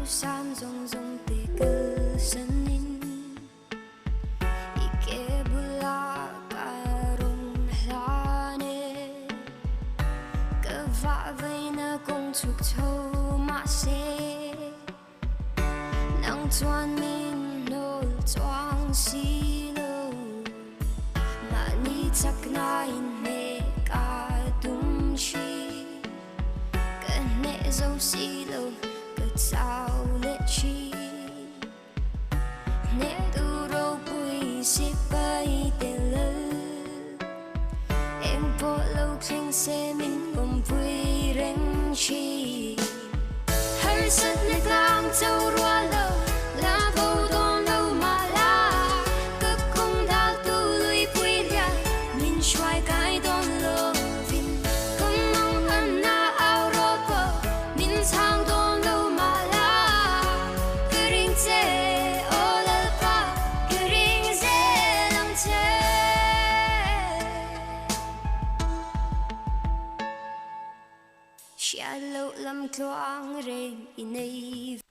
Sam rong rong te kesenin ike bula karung lane keva veina kong chuk chou ma se nang chuan min nol chuang si lo ma ni chak na in me ka tum shi ka ne zo si lo sao lệ chi nè tu đâu bụi xếp bay tên lơ em vô lâu trên xe mình cùng vui rèn chi hơi sắt nơi tam châu rùa lâu lá vô đón đâu mà la cực không đã tu lùi vui ra mình xoay cái đón lô vinh không mong ăn na ao rô bờ mình sang đón đâu mà la i nei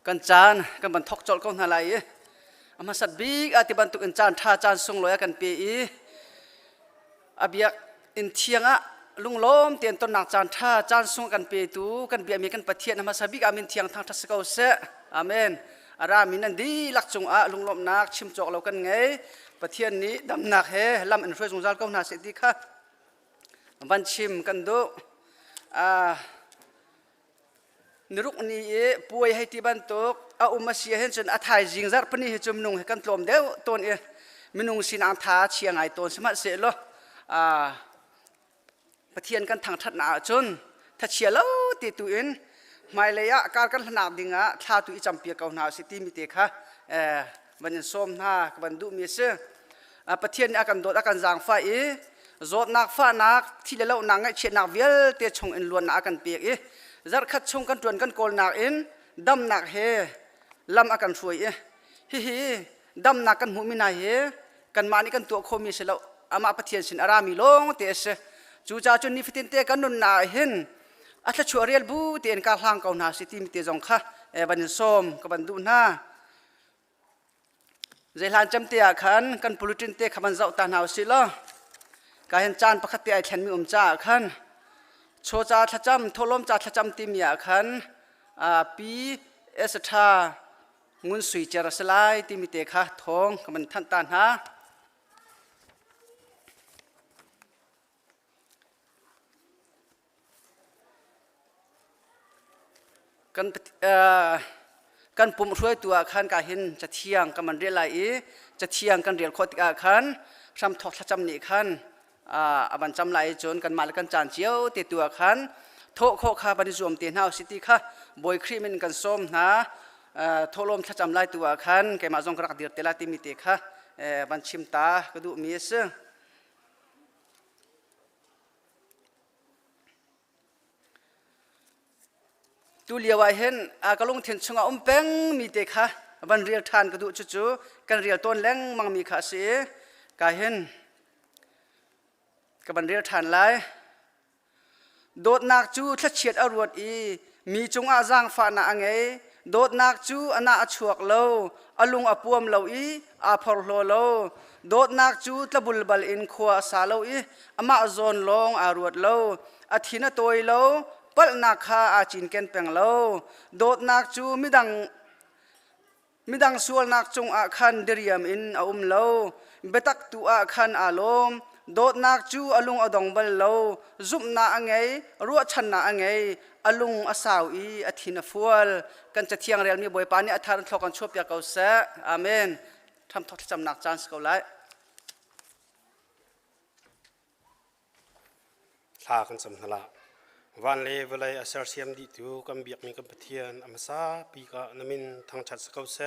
กันจานกันบันทกจอลก็นาไลอามาสัตบิกอาติบันตุกันจานท่าจานส่งลอยกันเปียอาเบียกอินเทียงอะลุงล้มเตียนต้นหนักจานท่าจานส่งกันเปียตูกันเบียมีกันปะเทียนอามาสัตบิกอามินเทียงทางทัศกาเสอาเมนอารามินันดีลักจงอะลุงล้มนักชิมจอกเรากันไงปะเทียนนี้ดำหนักเฮลำอินฟลูเอนซ์จาลก็น่าเสียดีค่ะบันชิมกันดูนรุกนี้ป่วยให้ที่บ้านตกเอามาเสียเห็นจนอาทายจิงจัดปนีให้จมนุงให้กันตลมเดียวต้นมินุงสินางท้าเชียงไงต้นสมัติเสร็จแล้วปะเทียนกันทางทัดหนาจนถ้าเชียร์แล้วติดตัวเองไม่เลยอะการกันขนาดดิ่งอะท้าตัวอีจำเปียกเอาหนาสิตีมิเตค่ะบันส้มหน้าบันดูมีเสือปะเทียนอากันโดดอากันจางไฟโจดนักฟ้านักที่เล่านางไอเชียนักเวลเตะชงอินล้วนนักกันเปียกจัดขัดชงกันจวนกันโกลนักอินดำนักเฮลำอากันช่วยฮิดำนักกันหูมินายเฮกันมานี่กันตัวโคมีเสลอามาปะเทียนสินอารามีลงเตสจูจ่าจนนิฟิตินเตกันนุนนาเห็นอัตชัวเรียลบูเตียนการหางเกาหนาสิติมิเตจงค่ะบันส้มกับบันดูหน้าใจหลานจำเตียขันกันปลุจินเตขบันเจ้าตาหนาวสิละการเห็นจานปกติไอแทนมีจ่าขันโชจ่าทัจำทลมจ่าทัจำติมยาขันปีเอสธางุนสุยเจรสลายติมิเตค่ะทองกับมันท่านตานหากันปุ่มช่วยตัวขันการเห็นจะเที่ยงกับมันเรียลายจะเที่ยงกันเรียลโคติกาขันซ้ำทอกทัจำนี่ขันบันจำไหลจนกันมาแล้วกันจานเจียวติดตัวขันโทโคคาบันจวมเตียนห้าสิติค่ะบอยครีมินกันส้มนะโทลมทัจำไหลตัวขันแกมาจงกระดิรเตลาติมิเตค่ะบันชิมตากระดูมีเสตูเลียวเห็นก็ลงเทียนชงอมเป้งมีเตค่ะบันเรียลทานกระดูจู่กันเรียลต้นแรงมังมีขาเสียกาเห็นกับบันเรียลทานไลโดดนักจูทัดเฉียดอรวดมีจงอาจางฟ้าหนาไงโดดนักจูอนาชวกเลวอลุงอปวมเลวอาพอลโลเลวโดดนักจูตะบุลบัลอินขวาสาเลวอามาโซนลงอารวดเลวอาทินตัวเลวปัลนักข้าอาจินเกนเปงเลวโดดนักจูมิดังส่วนนักจงอาคันเดียมอินอาเลวเบตักตัวอาคันอาลมโดดนักจูอลุงอดองบัลโลจุบนาอังไงรัวชันนาอังไงอลุงอาสาวอาทินฟัวลกันจะเที่ยงเรียลมีบอยปานี่อัฐานทอกันชบยาเกาเสอาเมนทำทอดจำหนักจานสกาวไลลากันสำนักละวันเล่เวลาอาศัยเสียมดิตูกันเบียกมีกันปะเทียนอามาซาปีกะนมินทางชัดสกาวเส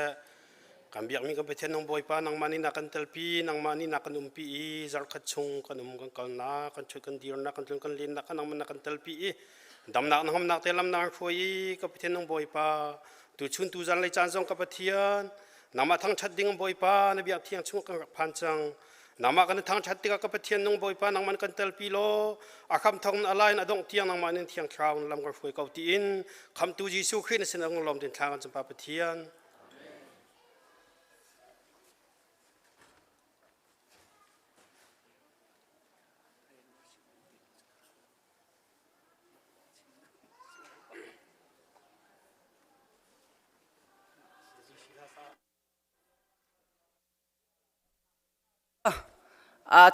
kan biak mi kan pethian nong boy pa nang mani na kan telpi nang mani na kan umpi zar khachung kan kan kalna kan choi kan dir na kan tlung kan lin na kan nang man na kan telpi dam nak nang ham nak telam na khoi ka pethian nong boy pa tu chun tu zan lai chan song ka pethian nama thang chat ding boy pa na biak thiang chung kan phan chang nama kan thang chat tika ka pethian nong boy pa nang man kan telpi lo akham thong alai na dong tiang nang man thiang thraun lam ka khoi ka ti in kham tu jisu khin sin ang lom tin thang kan pa pethian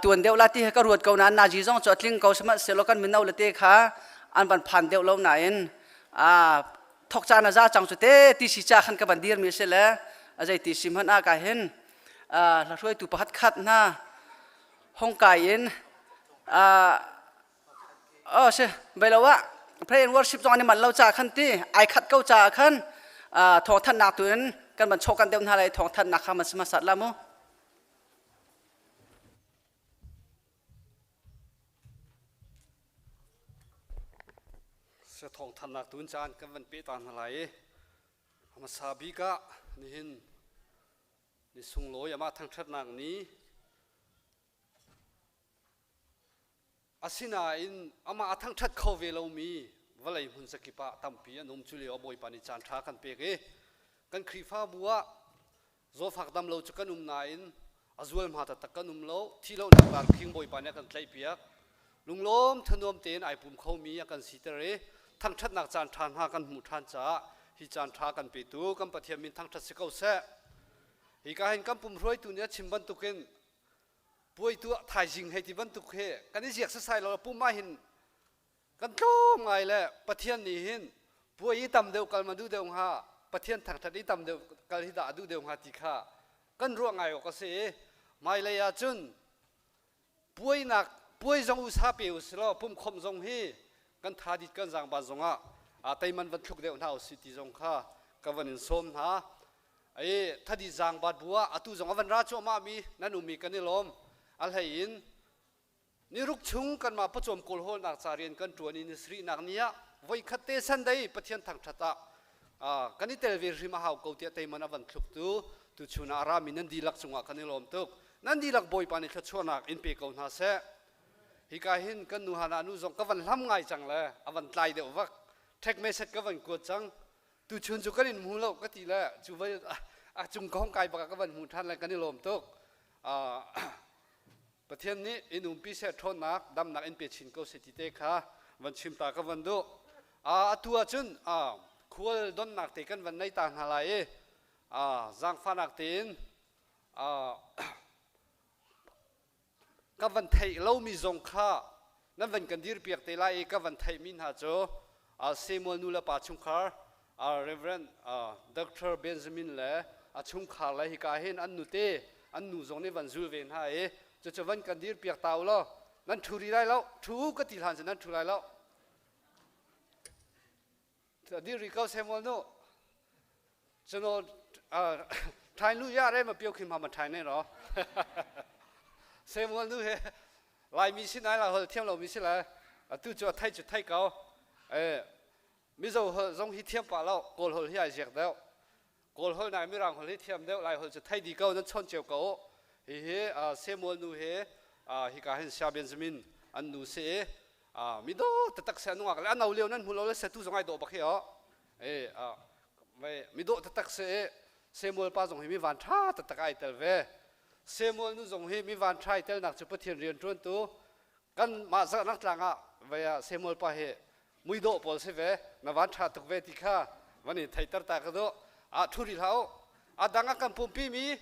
tuần đeo lati hay các ruột cầu nàn na chỉ trong chỗ linh cầu sớm sẽ lo căn mình nâu là tê khá an bàn phản đeo lâu nãy thọc cha na ra trong chỗ tê tì xì cha khăn các bàn điên mi sẽ lẽ vậy tì xìm hơn cái hen là thôi tụ bắt khát na hong cái yên sẽ bây lâu á pray and worship trong anh mình lâu cha khăn tì ai khát câu cha khăn thọ thân nạc tuần căn bản cho căn đeo na lại thọ thân nạc khăm mà xem sát lắm sẽ thong thành là tuấn chan cái vấn đề toàn lại mà sabi cả nihin ni sung lối mà thằng chất nặng ní asina in ama thằng chất khâu về lâu mi và lại hun sakipa tampi anum chuli oboi pani chan tha kan pe ke kan khrifa bua zo phak dam lo chukan nain azual ma ta takan lo thilo nak lar khing boi pani kan tlai piak lunglom thanom ten ai pum khau mi kan sitere thang that nak chan than ha kan mu than cha hi chan tha kan pe tu kam pathiam min thang that se kau se hi ka hin kam pum roi tu nia chimban tu ken poi tu thai jing he ti ban tu khe kan ni jiak sa sai lo pu ma hin kan tlom ngai le pathian ni hin poi tam deu kal ma du deu ha pathian thang that i tam deu kal hi da du deu ha ti kha kan ro ngai o ka se mai le ya chun poi nak poi jong u sa pe u slo pum khom jong hi kan thà dit kan jang ba zonga tai man van thuk deu nau city zong kha ka van in som ha ai thadi jang bat bua atu zong van ra chu ma mi nanu mi kan lom al hein ni ruk chung kan ma pachom kol hol nak charian kan tuan in sri nak nia voi khate san dai pathian thang thata kan tel ve rima hau ko tia tai man van thuk tu chuna ra min nan dilak chunga kan lom tuk nan dilak boy pani kha chonak in pe ko na se hi ka hin kan nu hana nu zong ka van lam ngai chang le avan tlai de wak thek message ka van ko chang tu chun chu kan in mu lo ka ti la chu vai chung kong kai ba ka van mu than la kan lom tok pathian ni inum pi se thon nak dam nak in pe chin ko se ti te kha van chim ta ka van do atua chun khol don nak te kan van nei ta na lai zang fa nak tin các vấn thầy lâu mi zong kha nan van kan dir piak te lai ka van thai min ha cho Samuel nula pa chung khar Reverend Dr. Benjamin le chung khar lai hi ka hen an nu te an nu zong ne van zul ven ha cho van kan dir piak taw lo nan thuri lai lo thu ka ti han nan thu lai lo dir ri ka Samuel no chano thai lu ya re ma piok khim ha ma thai ne ro Samuel nu he lai mi sin ai la hol thiam lo mi sin la tu cho thai cao mi zo hol zong hi thiam pa lo kol hol hi ai jek deu kol hol nai mi rang hol hi thiam deu lai hol cho thai di cao nan chon cheu cao he Samuel nu he hi ka hen sha Benjamin an nu se mi do tatak se nu ak la nau leo nan hulo le se tu zong ai do ba khe mi do tatak se Samuel pa zong hi mi van tha tatak ai tel ve Samuel nu zong hi mi van trai tel nak chu pathian rian tron tu kan ma za nak tlanga vaya Samuel pa he mui do pol se ve na van tha tuk ve ti kha wani thaitar ta ka do thuri hau danga kan pum pi mi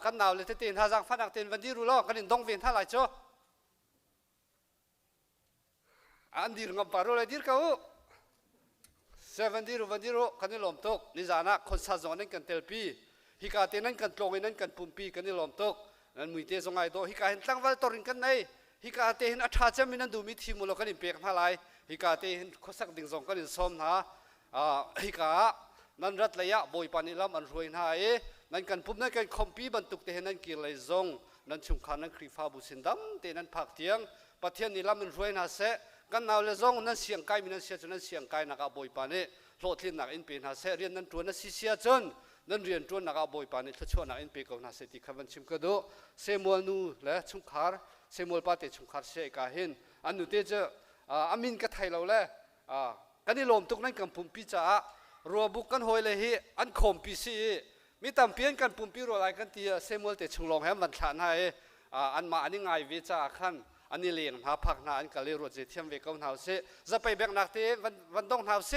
kan naw le te tin ha jang phanak ten van di ru lo kan in dong ven tha lai cho an dir ngam paro le dir ka u 70 van di ru kan ni lom tok ni jana khon sa zon nen kan tel pi hi ka te nan kan tlong nan kan pumpi kan ni lom tok nan mui te zongai do hi ka hin tlangwal torin kan nei hi ka te hin atha cham min du mi thi mu lo kan in pek phalai hi ka te hin khosak ding zong kan in som na hi ka nan rat la ya boy pani lam an ruin ha นั่นกันปุ๊บนั่นกันคอมปีบรรทุกเตนั่นกี่เลยซงนั่นชุมขานั่นครีฟ้าบุษดำเตนั่นผักเทียงประเทศนี้ลำมันรวยน่าเสกันเอาเลยซงนั่นเสียงไก่มีนั่นเสียจนนั่นเสียงไก่นักบอยปานี่โหลดที่นักอินเป็นน่าเสเรียนนั่นตัวนั่นเสียจนนั่นเรียนตัวนักบอยปานี่ถ้าชวนนักอินเป็นก็น่าเสติขบันชิมก็ดูเซมัวนูและชุมขาเซมัวปาเตชุมขาเสกาเห็นอันนู้นเตจะอามินก็ไทยเราแหละกันนี่ลมตุกนั่นกันปุ่มพิจารัวบุกกันหอยเลยฮีอันข่มปีซีมีตำเพียนกันปุ่มพิรัวไรกันตีเซมัวเตชุงลงให้มันฐานให้อันมาอันนี้ไงวิจาขันอันนี้เลี้ยงหาผักนาอันกะเลยรถเจียมเวก้าหนาวเสจะไปแบกนักเตะวันต้องหนาวเส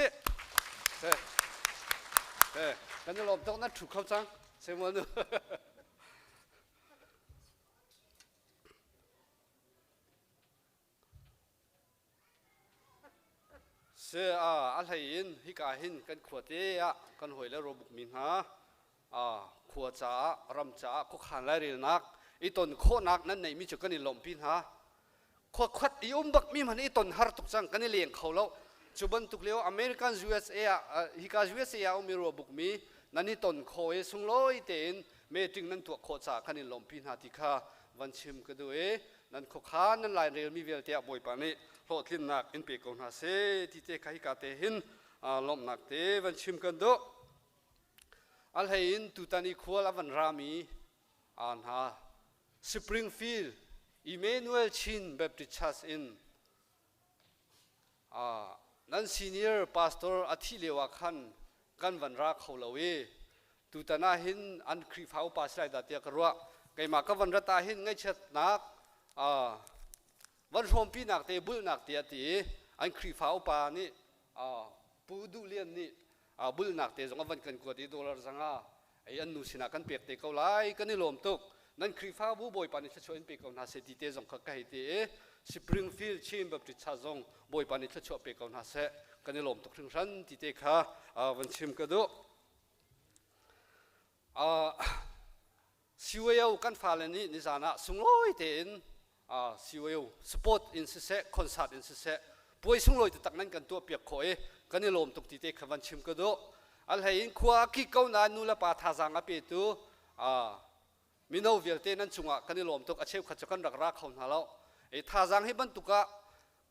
กันนี่ลมตุกนั่นถูกเข้าจังเซมัวนูเสียอะไรอินฮิกาหินกันขวดเตะกันหอยแล้วรบุกมินฮะขวดจ้ารำจ้าคุกขันไล่เรียนนักอีตนโคนักนั่นในมิจุกันนี่ลมพินฮะขวดขัดอีบักมีมันอีตนฮาร์ตุกจังกันนี่เลี้ยงเขาแล้วจุบันตุกเลี้ยวอเมริกัน USA ฮิกา USA เอามีรบุกมีนั่นอีตนโคเอสุงลอยเตนเมจิงนั่นตัวโคจ้ากันนี่ลมพินฮะที่ข้าวันชิมกันด้วยนั่นคุกขันนั่นลายเรียนมีเวลเตะบ่อยปานนี้โหดลิ้นนักอินเปกงฮาเซที่เตะใครกาเตหินลมนักเตวันชิมกันดูอัลเฮอินตุตันิควลวันรามีอันฮะสปริงฟิลด์อิเมนูเอลชินเบปติชัสอินนั่นซีเนียร์พาสตอร์อาทิเลวาคันกันวันรักเขาเลวตุตันาหินอันครีฟาวปาสไลดัตเตียกรัวไกมากับวันรัตาหินไงเชิดนักวันชมปีนักเตะบุลนักเตะตีอันครีฟ้าปานี่ปูดูเลียนนี่บุลนักเตะสองวันกันกว่าที่$สังอาไอ้อันนู้สินะกันเปียกเตะเขาไล่กันนี่ลมตุกนั่นครีฟ้าบุบอยปานี่จะช่วยเปียกเขาหน้าเสติเตะสองข้าให้เตะสปริงฟิลด์ชิมแบบติดชาซงบอยปานี่จะช่วยเปียกเขาหน้าเสกันนี่ลมตุกถึงชั้นที่เตะข้าวันชิมกันดูสิวเอวกันฟ้าเลนี่นิสานะสุงลอยเตนสิวเอวสปอร์ตอินสิเซคอนเสิร์ตอินสิเซป่วยสุงลอยตักนั้นกันตัวเปียกโขยกันนี่ลมตุกที่เตะขวันชิมกันดูอัลเฮียนขวาคิกเอานานูละปาทาจังอเปตูมิโนเวลเตนั้นจุงะกันนี่ลมตุกอาเชฟขัดจักกันรักรักเขาหน้าเราไอ้ทาจังให้บรรทุกะ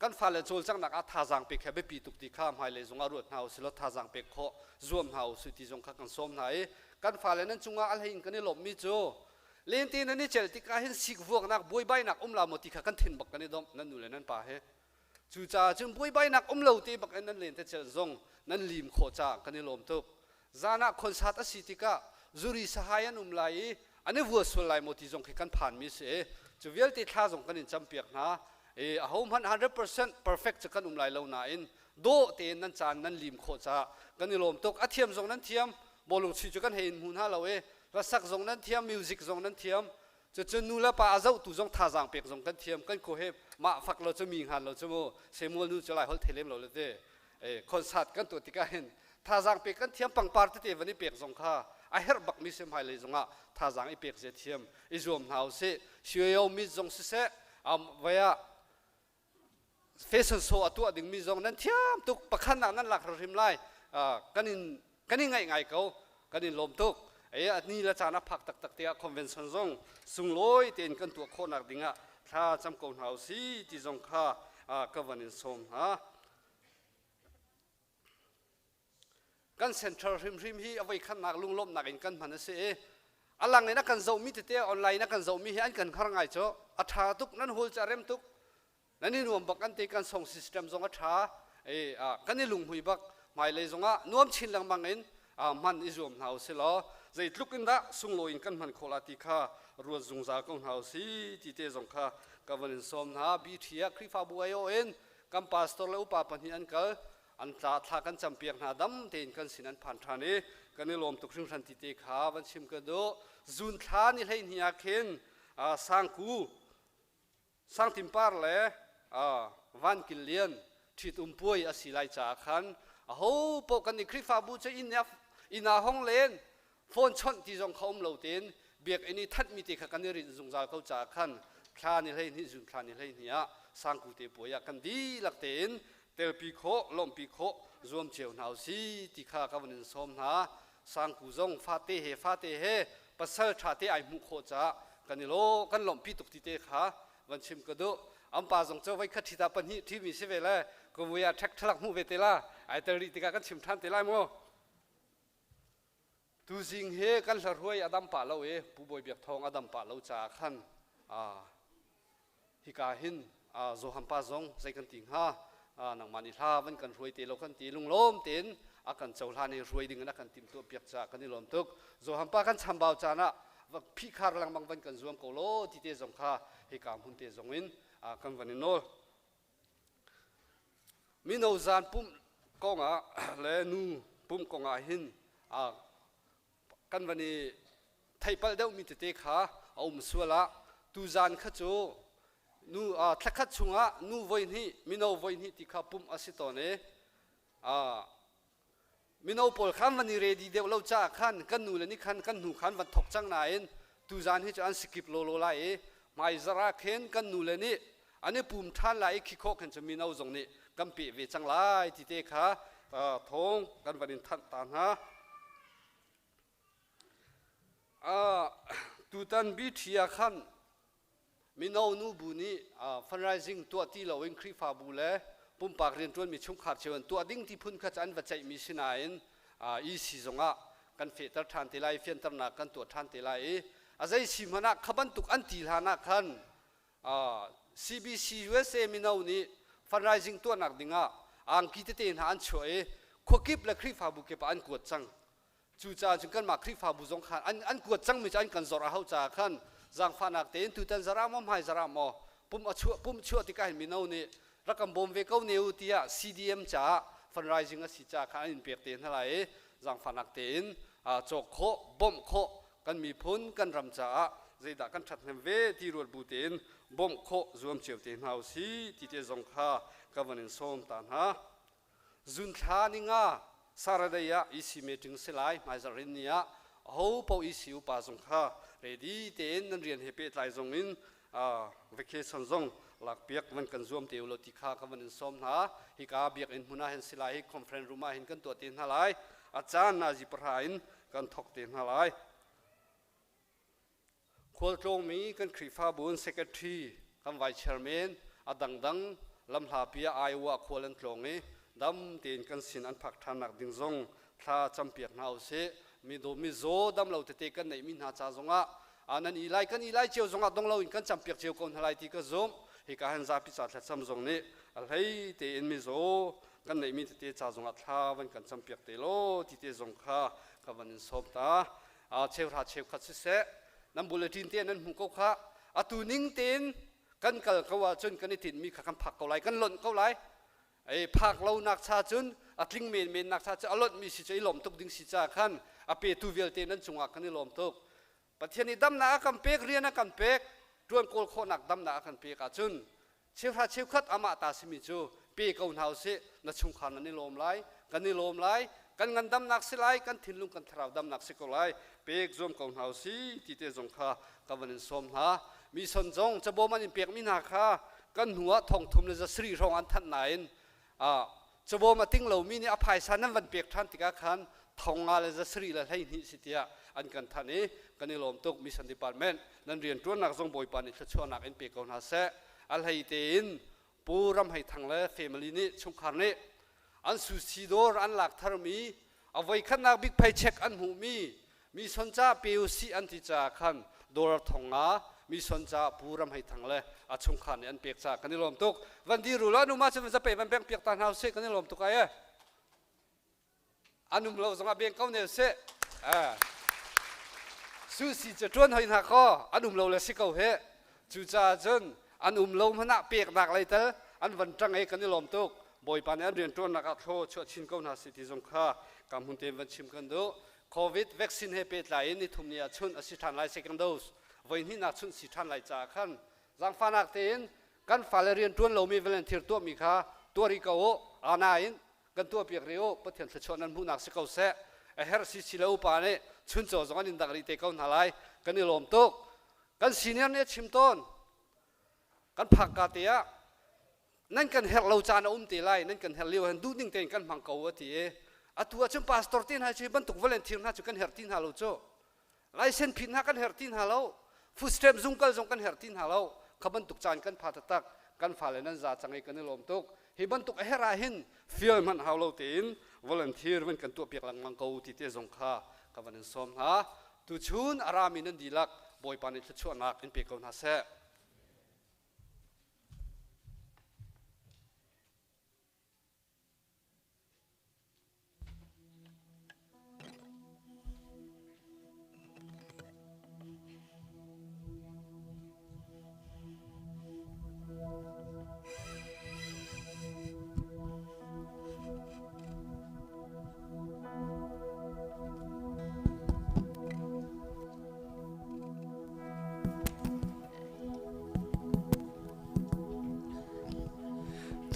กันฟ้าเลโจลจังนักทาจังเปกแค่ไปปีตุกที่ข้ามให้เลยจงอรุณเฮาสิลทาจังเปกโครวมเฮาสุดที่จงขัดกันส้มไหนกันฟ้าเลนั้นจุงะอัลเฮียนกันนี่ลมมิจูเล่นตีนั่นนี่เจลติกาเห็นสิกพวกนักบวยใบนักลาโมติขากันถิ่นบักกันนี่ดมนั่นดูเลยนั่นป่าเฮจู่จ้าจึงบวยใบนักลาตีบักนั่นเล่นแต่เจลซงนั่นลิมโคจ้ากันนี่ลมตุกจานักคนสัตย์สิติกาจุริสหายันไลอันนี้วัวสุไลโมติจงกันผ่านมิเสจู่เวลติท่าจงกันนี่จำเปียกนะโฮม100% perfect จะกันไลเราหนาอินโดเตนนั่นจานนั่นลิมโคจ้ากันนี่ลมตุกอาเทียมจงนั้นเทียมบอลงชีจะกันเห็นหุ่นฮาเรารักษงนั้นเทียมมิวสิกจงนั้นเทียมจะนูละป้าเจ้าตุจงท่าจางเปียกจงกันเทียมกันโคเฮมาฟักเราจะมีหันเราจะโมเซมัวนูจะไล่ฮอลเทเลมเราเลยเด้คอนเสิร์ตกันตัวที่กันเห็นท่าจางเปียกกันเทียมปังปาร์ตเตวันนี้เปียกจงข้าไอเฮร์บักมิเซมไฮเลยจงอ่ะท่าจางไอเปียกเสียเทียมอิจวมหาวเสช่วยเอามิจงเสไว้อะเฟชั่นโชว์ตัวดิ่งมิจงนั้นเทียมตุกประคันนั้นหลักริมไล่กันนี่ไงเขากันนี่ลมตุกอันนี้ละจานะผักตักเตียคอนเวนชั่นซงสุงลอยเตียนกันตัวโคนักดิ่งอ่ะถ้าจำกงเฮาสีที่จงข้ากวันนี้สมฮะกันเซ็นทรัลริมฮีเอาไว้ขันนักลุงลมนักอินกันมันเสียอันหลังในนักกันเจ้ามีเตะออนไลน์นักกันเจ้ามีอันกันข้างไงจ้ะอัฐาตุกนั้นหัวจะเริ่มตุกนั่นนี่รวมบักกันเตะกันส่งซิสเต็มจงอัฐากันนี่ลุงหุยบักหมายเลยจงอ่ะนวมชินหลังบางเงินมันอิจวมเฮาสิล้อใจลุกอินดะสุงลอยกันมันโคลาติข้ารวดจงจากงเฮาสิที่เตะจงข้ากวันนี้สมนะบีเทียคริฟาบัวโยเอ็นกัมพาสตอร์เลวปาปันฮิอันเกลอันจ่าทากันจำเปียกนาดำเต็นกันสินันผ่านทางนี้กันนี่ลมตุกชิมทันที่เตะขาวันชิมกันดูจุนทานี่ให้เฮียเข็นสังกูสังติมปาร์เลยวันกิลเลียนที่ตุ้มป่วยอสิไลจ่าขันโอ้ปกันนี่คริฟาบูจะอินาห้องเลนโฟนชนที่จงเขาเหลาเต็นเบียกอันนี้ทัดมีเตะกันนี่รินจงจ่าเขาจ่าขันคลานี่ให้นี่จุนคลานี่ให้เฮียสังกูเตะป่วยกันดีหลักเต็นเตลปีโคลมปีโครวมเจียวหนาวสีที่ข้ากับวันนี้สมนะ สังกุจงฟาเตเฮปัสสาวะเตไอมุขโคจ้ากันนี่โลกันหลอมพิตุกติเตขาวันชิมกระดูอัมปาจงเจ้าไว้ขัดทิตาปัญหิที่มีเสเวลก็วิยาทักทลักมูเวเตล่าไอเตอริติกากันชิมทันเตล่าโมตูสิงเฮกันสรวยอดัมป่าเล่าผู้บอยเบียกทองอดัมป่าเล่าจากขันฮิกาหินโซฮัมปาจงใจกันติงฮานังมานิลาวันกันรวยเตโลกันตีลุงล้มเต็นอากันเจ้าลานี่รวยดิ่งนักกันติมตัวเปียกจากกันนี่ล้มตุกโซฮัมปากันชัมบ่าวจานะว่าพิคาร์ลังบางวันกันรวมโกโลที่เตจงข้าฮิกามุนเตจงวินกันวันนี้โนมิโนจานปุ่มกงและนูปุ่มกงหินกันวันนี้ไทยปัลเดวมีเตะขาเอามสวละตูจานขจูนูทักขจุงนูไว้นี่มิโนไว้นี่ที่ข้าปุ่มอาศิตอนนี้มิโนปอลขันวันนี้เรดีเดียวเราจ้าขันกันนูเลยนี่ขันกันนูขันวันถกจังไหนตูจานที่จะอันสกิปโลไลไม่จระเข็นกันนูเลยนี่อันนี้ปุ่มท่านไลคิโคกันจะมิโนตรงนี้กันปีเวจังไลที่เตะขาทงกันวันนี้ท่านตานฮะตูตันบิทียขันมินเอานูบุนีฟันไรซิงตัวที่เราเองครีฟาบูเล่ปุ่มปากเรียนตัวมีชุ่มขาดเชวันตัวดิ้งที่พุ่นขจันวัจจัยมีสินายนอีสีจงะกันเฟตร์ทานเตลัยเฟียนตร์นักกันตัวทานเตลัยอาศัยสิมันนักขบันตุกอันตีลานักขันCBC USA มินเอานี้ฟันไรซิงตัวนักดิ้งอังกิตเตนหันช่วยขวกิบและครีฟาบูเก็บอันกวดจังจู่จ้าจึงกันมาครีฟาบุจงขันอันกวดจังมีอันกันจอระเขาจากขันจังฟันักเต็นตุตันจารามอมหายจารามอปุ่มชั่วที่การมีน่านี่รักกันบ่มเวก้าเนียวที่CDM จ้าฟันไรซิงก็สิจ้าขันอินเปียกเต็นเท่าไรจังฟันักเต็นจกโคบ่มโคกันมีพ้นกันรำจ้าใจด่ากันชัดเห็นเวที่รวดบูเต็นบ่มโครวมเฉียวเต็นเฮาสีที่เจจงข้ากับวันนี้ส้มตานฮะจุนท่านิงสารดายอิสิเมติงสลายมาจากเรื่องนี้เขาพออิสิอุปาจงข้าเรดีเต็นนั่นเรียนเฮเปตไลจงอินวิเคชันจงหลักเปียกมันกันรวมเตียวโลติข้ากับวันนี้ส้มหาฮิกาเบียกอินมุนาเห็นสลายคอนเฟรนซ์รูมาเห็นกันตัวเต็นหาไลอาจารย์นาจิปราอินกันทกเต็นหาไลควอลตรงมีกันครีฟาบุนเซกเตอรีกันไวเชอร์แมนอดังลำหาเปียไอวะควอลันตรงนี้ดำเตียนกันสินอันผักทานักดิ่งจงถ้าจำเปียกหนาวเสมีโดมิโซดำเราเตะกันในมินหาจ้าจงอันนั้นอีไลกันอีไลเจียวจงดงเราอินกันจำเปียกเจียวคนอะไรที่ก็จงฮิกาฮันซาพิจารณาจำจงนี้อะไรเตียนมิโซกันในมินเตะจ้าจงท่าวันกันจำเปียกเตโลที่เตะจงข้ากับวันนี้สอบตาเชฟราเชฟขัดเสะน้ำบุลเลตินเตียนนั้นหุงก็ข้าตูนิ่งเตียนกันเกิดเขาว่าจนกันในถิ่นมีขันผักเขาไหลกันหล่นเขาไหลไอ้ภาคเรานักชาจุนอัดลิงเมนนักชาจุนอรรถมีสิใจหลอมตุกดิ้งสิจ่าขันอเปตูเวลเตนั้นจงอักกันนี่หลอมตุกประเทศนี้ดำหนากันเปกเรียนนักกันเปกรวนโกลโคนักดำหนากันเปกอาจุนเชฟราเชฟขัดอามาตาสิมิจูเปกเอาหนาวเสนัชงขันนั่นนี่หลอมไหลกันนี่หลอมไหลกันเงินดำหนักสิไหลกันทิ้งลุงกันทราวดำหนักสิก็ไหลเปกรวมกับหนาวสิที่เตจงข้ากับวันนี้สมหามีสนจงจะบ่มันเปียกมีนาคากันหัวทองทุ่มเลยจะสรีรองอันทันไหนจะบ่มาติ้งเหล่ามีนี่อภัยสันนั้นวันเปียกทันติกาขันทองอะไรจะสรีละให้นิสิทยาอันกันทันนี้กันนี่ลมตกมีสันติปาร์เมนนั่นเรียนตัวนักทรงบอยปานิชชัวนักเอ็นเปียกเอาหน้าเสะอะไรเตียนปูรำให้ทางและเฟมิลีนี่ชงขันนี้อันสุสีโดรอันหลักธรรมีเอาไว้ขันนักบิ๊กไพเช็คอันหูมีสนจ้าเปียวซีอันติจ่าขันโดรทองมีสนจ้าปูรำให้ทางและอาชงขันอันเปียกจากกันนี่ลมตกวันที่รู้แล้วนุ่มมาจะไปมันเปียกตาหนาวเสกันนี่ลมตกไอ้อันนุ่มเราสงบเบียงเก้าเนี่ยเสสุสีจะจวนให้นักก็อันนุ่มเราเลยสิเก้าเหจู่จ้าจนอันนุ่มเรามันนักเปียกหนักอะไรเถอะอันวันจังไอ้กันนี่ลมตกบ่อยปานนี้เรียนจวนนักโทษช่วยชินเก้าหน้าสิที่สงข้ากำหุ่นเต็มวันชิมกันดูโควิดวัคซีนให้เป็นหลายนี่ทุ่มเนี่ยชุนอสิทันหลาย second dose วันนี้นักชุนสิทันหลายจากขันจังฟ้านักเตียนกันฟ้าเรียนจวนเรามีเวลาเที่ยวตัวมีค่าตัวริโกอานาอินกันตัวเปียกเรียวประเทศชนนั้นผู้นักสิเก้าเสะเฮร์ซิชิเลอุปานี่ชุนโจจงอันดักรีเตก้าหน้าไหลกันนี่ลมตกกันซีเนียร์เนี่ยชิมต้นกันผักกาเตียนั่นกันเฮร์เราจานตีไลนั่นกันเฮร์เลี้ยวหันดูนิ่งเต็งกันพังเกาที atua chum pastor tin ha chi ban tuk volunteer na chu kan her tin halo cho license phin ha kan her tin halo footstep zungkal zong kan her tin halo khaban tuk chan kan pha tak kan pha le nan za changai kan lom tuk hi ban tuk hera hin fiel man halo tin volunteer man kan tu piak lang mang ko ti te zong kha kawan som ha tu chun arami nan dilak boy pani chu nak in pe ko na se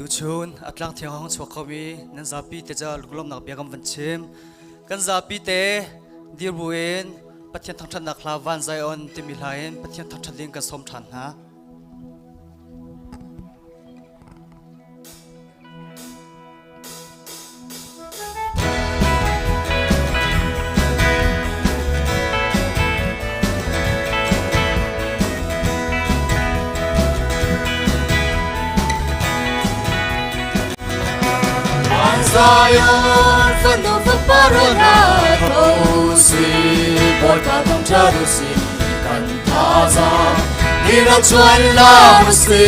tu chun atlang thiang hong chwa khawi nan zapi te ja luklom nak biagam van chem kan zapi te dirbuin pathian thang than nak hlawan zai on ti mi hlain pathian thang than ling kan som than ha Zion, phần đầu phật parona thâu si, bồi cả thong cha du si, cần tha ra, đi ra chuan la mu si,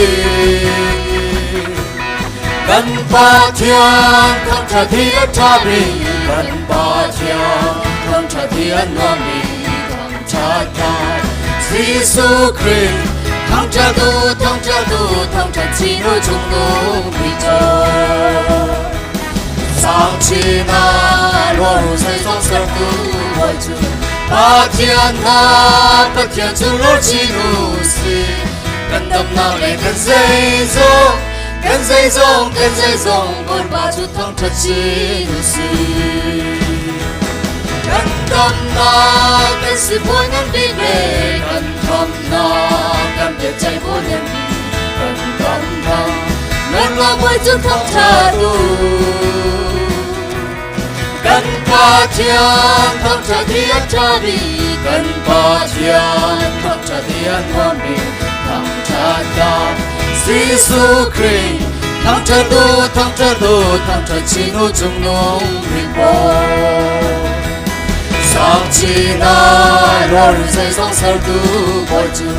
cần ba thiên thong cha thiên cha bi, cần ba thiên thong cha thiên nom bi, thong cha ta, Jesus Christ, thong cha du, thong cha du, thong cha chi nu chung nu bi cho. Sang chi na lo ru sai song sar tu voi chu pa thiên chu lo chi nu si kan dam na le kan dây zong bon ba chu thong cha chi nu si kan dam na kan si boy nan bi le kan thom na kan be chai bo nan kan dam na nan lo boy chu thong cha tu cần ba thiên thong cha thiên cha bi cần ba thiên thong cha thiên hoa mi thong cha ta Jesus Christ thong cha du thong cha chi nu chung nu ri bo sang chi na lo ru sai song sar tu bo chu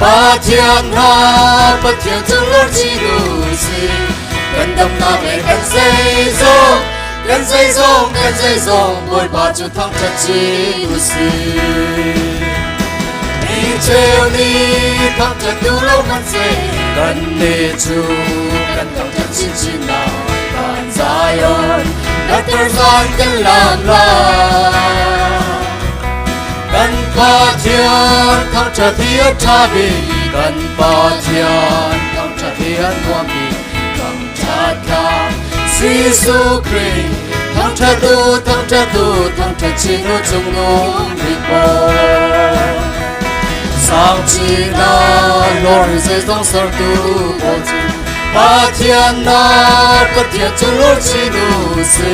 ba thiên chung lo chi nu si cần dam na le cần dây rong bồi ba chu thong cha chi nu si ni treo ni thong cha tu lo man se cần ni chu cần thong cha chi chi na cần Zion đất ter Zion cần làm la cần ba thiên thong cha thiên cha bi cần ba thiên thong cha thiên hoa mi thong cha ta Jesus Christ thong cha du thong cha chi nu chung nu ri bo sang chi na lo ri sai song sar tu bo chu pa thiên chu lo chi nu si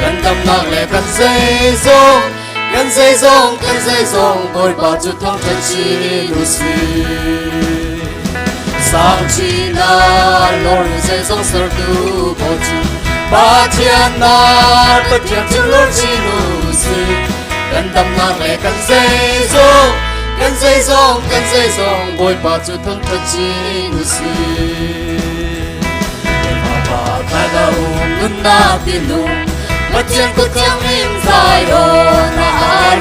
kan dam na le kan dây zong bồi ba chu thong cha chi nu si sang chi na lo ri sai song sar tu bo chu ba thiên chu lo chi nu si kan dam na le kan dây zong bồi ba chu thong cha chi nu si ba ba na un na ti nu ba thiên ko chang in sai do na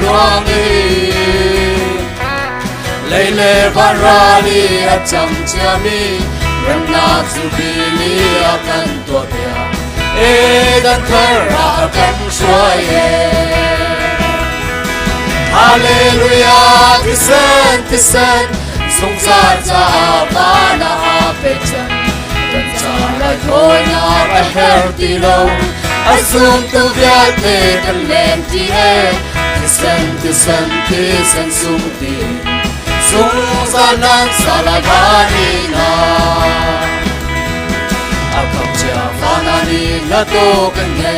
luang ni lele varali a cham chami ram na chu bi li a kan to pia e dan thar a kan shoye hallelujah tisen song sa cha ba na a pe chan kan cha la thoi na a her ti lo a sum tu via te kan len ti e tisen sum ti sung sa nan sa la gani na a kam cha fa na ni na to kan ne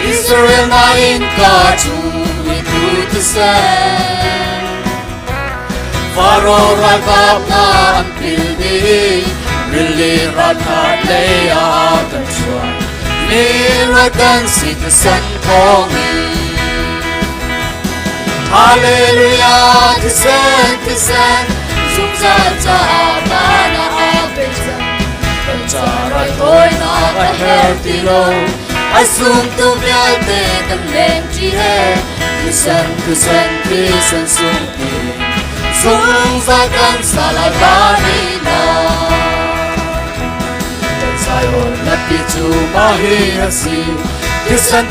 Israel na in ka chung itu tesen Pharaoh rakap na ang pildi Really rakat leya kan chuan Mirakan si tesen kongi Hallelujah tesen tesen Zung za za abana abetsen Charai thôi na ba her ti lo Asum tu vyai te kan leng chi he Kisan sung ti Zung za kan salai bani na Zion let me to mahi hasi Kisan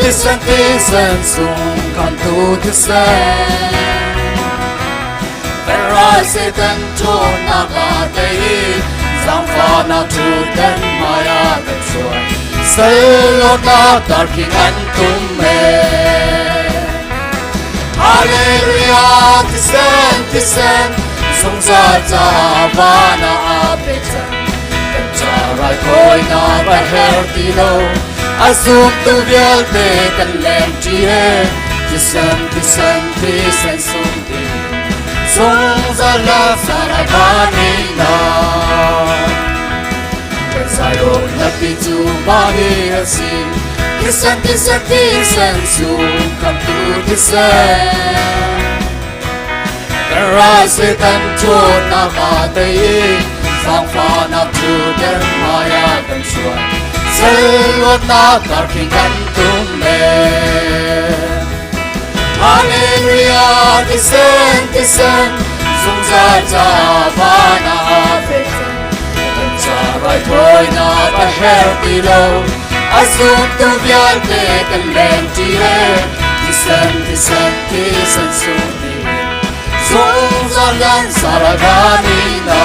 sung kan tu kisan Verai se tan chon na ka te Sang pha na tu den maya kan suai Selo na tar ki kan tum me Hallelujah tisen Sung za za va na apetsen Kan cha rai koi na ba her ti lo Asum tu vyal te kan lem chi he Tisen sung ti Sung za la sa ra ba ni na Zion let me to mahi hasi Kisan sung kan tu tisen Verai se tan chon na ka te Sang pha na tu den maya kan suai Selot na tar ki kan tum me Hallelujah tisen Sung za za va na apetsen Charai thôi na ba her ti lo Asum tu vyal te kan lem ti he Tisen sung ti Sung za lan saragani na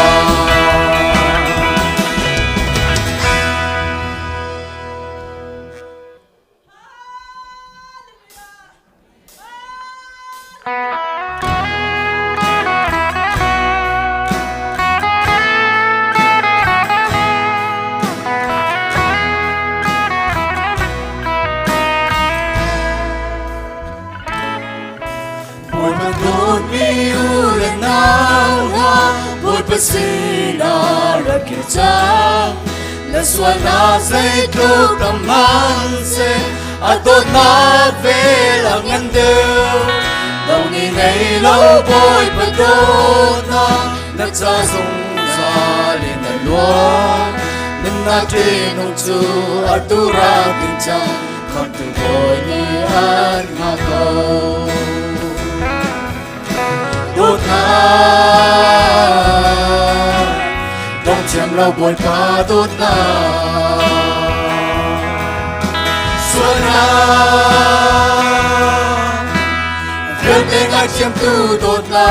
Sina rakita na swana zai tu kaman se adot na velang ande dong ni nei lo boy padona na cha sung za li na lo na te nong chu atura tin cha kham tu boy ni an ma ko dot na Dong chiam lau bồi pa tốt na Xuân na Viết tên ai chiam tu tốt na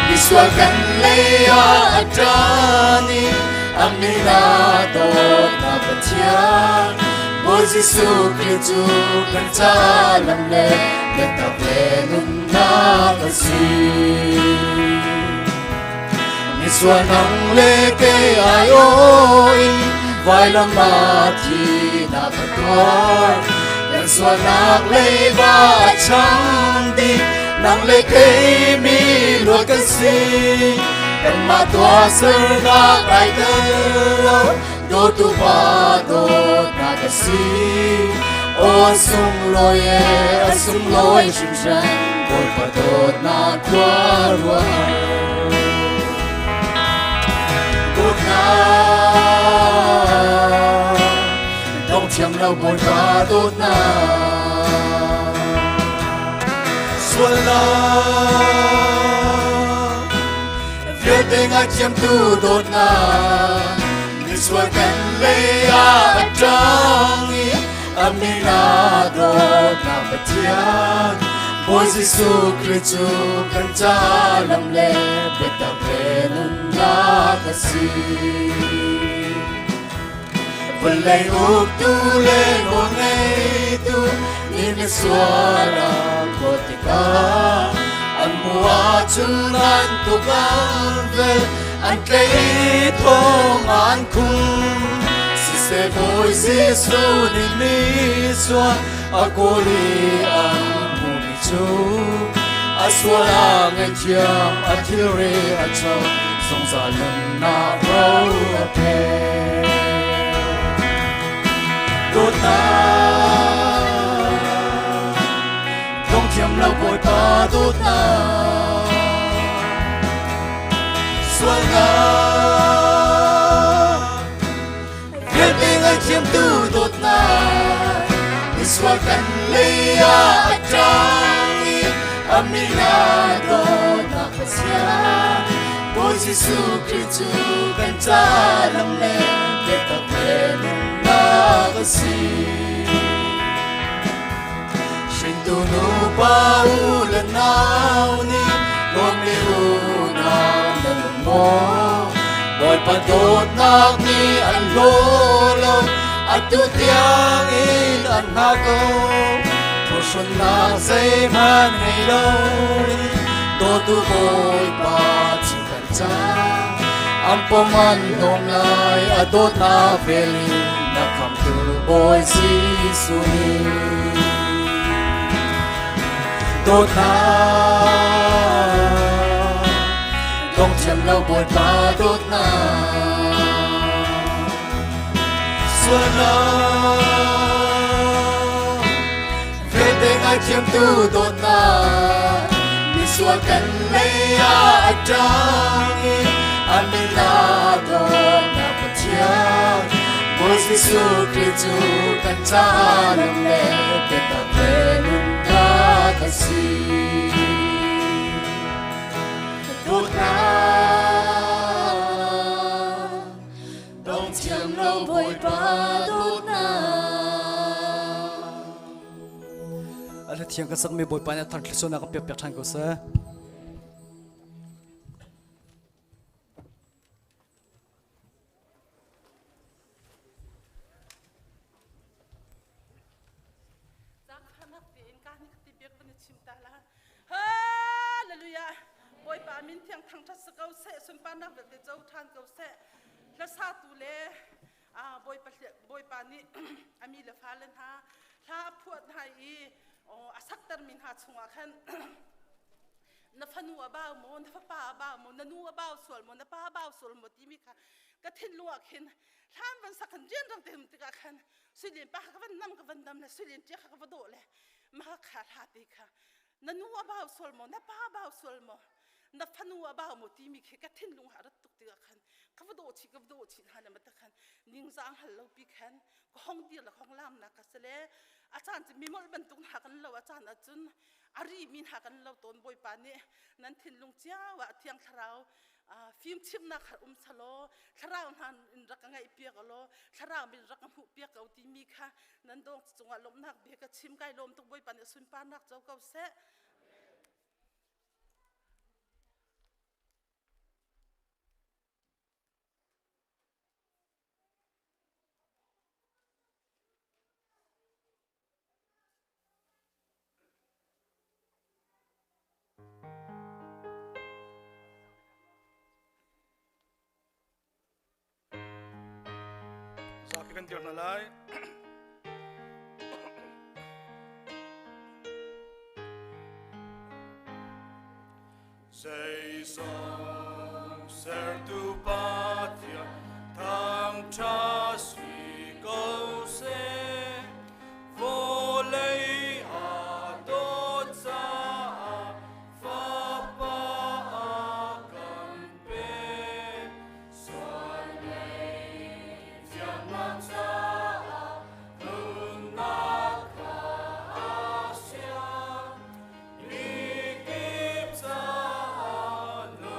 Đi xuân gần lấy a trani Amina tốt na bật chiang Bồi Giêsu Kitô cần cha làm lệ Để ta về nung na ta xin Xuân nắng lê kê ai ôi vai lâm ma thì na thật toar lần xuân nắng lê ba trắng đi nắng lê kê mi lúa cân si cần ma toa sơ na đại tơ đô tu ba đô na cân si ô sung lôi chim sen bồi pa đô na toa ruộng Dong chiam lau bồi pa tốt na Xuân na Viết tên ai chiam tu tốt na Đi xuân gần lấy a trăng Amina tốt na bật chiang Bồi Giêsu Kitô cần cha làm lệ Để ta về nung na ta si Vân lay uk tu le ngô ngay tu Nime suara kotika An mua chung an tu gan vel An kei thong an kum Si se voi Giêsu ni mi suan akuli an mumi chu aswala ngai thiam athilre acho songza lam na ro aphe đốt na dòng thiam lâu bồi pa đốt na xuân na viết bên ai thiam tu đốt na xuân cần lấy a trang amina đốt na khsia bồi Giêsu Kitô cần cha lâm lên để tập về si Shin tu nu pa u le nau ni Lom ni u na le mo Boy pa dot nak ni an lo lo Atu tiang in an ha ko Tho shon na say man hay lo Do tu boy pa chi kan cha Am po man nom lai adot na veli na come to boy Giêsu ni đốt na dòng thiam lâu bồi pa đốt na xuân na về đây ai thiam tu đốt na mi xuân cần lấy a trang amina đốt na bát thiam Bồi Giêsu Kitô cần cha lâm lên để ta về luôn ta ta si đốt na dòng thiam lâu bồi pa đốt na ala thiang ka sak me bồi pa na thang thliso na ka pek pek thang ko sa Hallelujah. Boy pa min thiang thang thas kau se sun pa na vel te chau than kau se la sa tu le boy pa ni ami le phalen ha la phuat hai I asak tar min ha chunga khan na phanu aba mo na pa aba mo na nu aba sol mo na pa aba sol mo ti mi kha ka thin luak hin than van sak kan jen rang te hum ti ka khan sulin pa ka van nam na sulin ti kha ka do le ma kha ha ti kha na nu about solmo na pa about solmo na phanu about mo ti mi khe ka thin lung harat tuk ti khan ka do chi hana mata khan ning jang hal lo pi khan ko hong ti la hong lam na ka sele achan chi mi mol ban tung ha kan lo achan achun ari min ha kan lo ton boy pa ni nan thin lung chia wa thiang tharau phim chim na khar salo tharau han in rakanga ipia galo tharau min rakam hu pia ka ti mi kha nan dong chunga lom nak be ka chim kai lom tuk boy pa ni sun pa nak chau kau se Sabi kan diyor na lai Say song ser tu patria thang cha suy câu se vô lấy a đốt sa pha pa a cầm pe xoan lấy giang nam sa hương na ka asia li kip sa no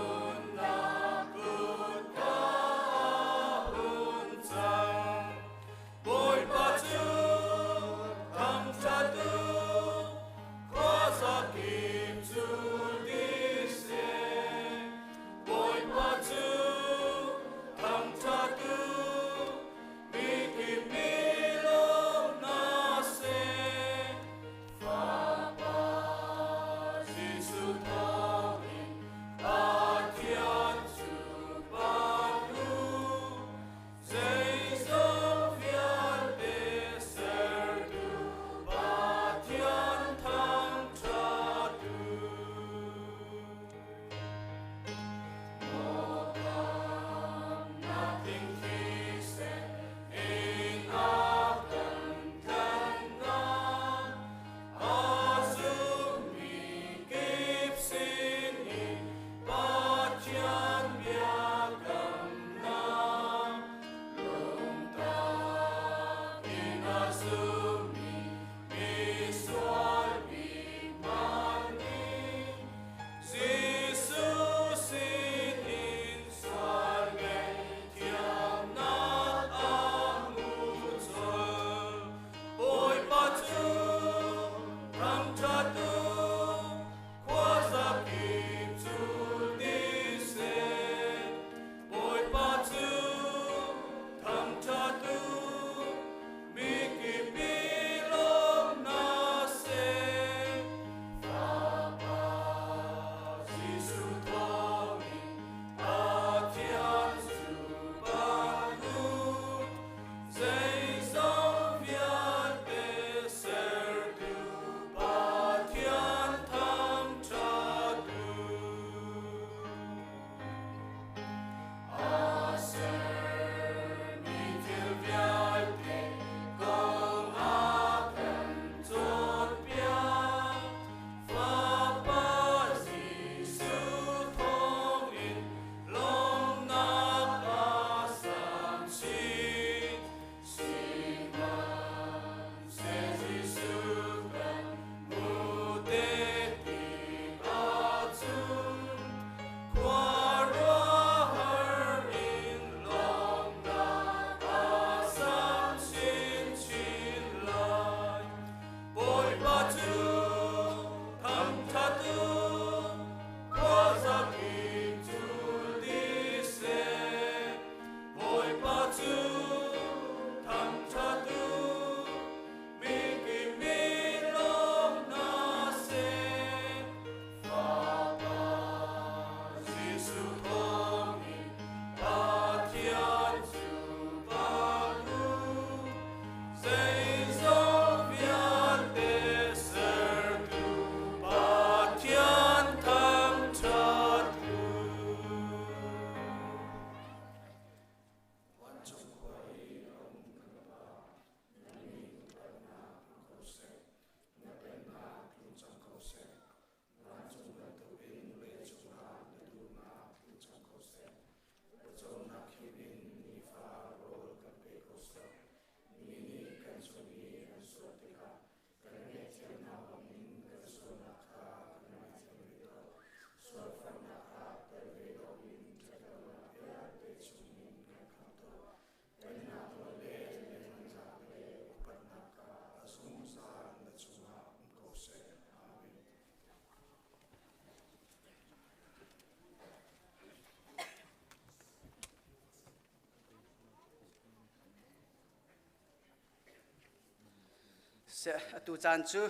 se tu chan chu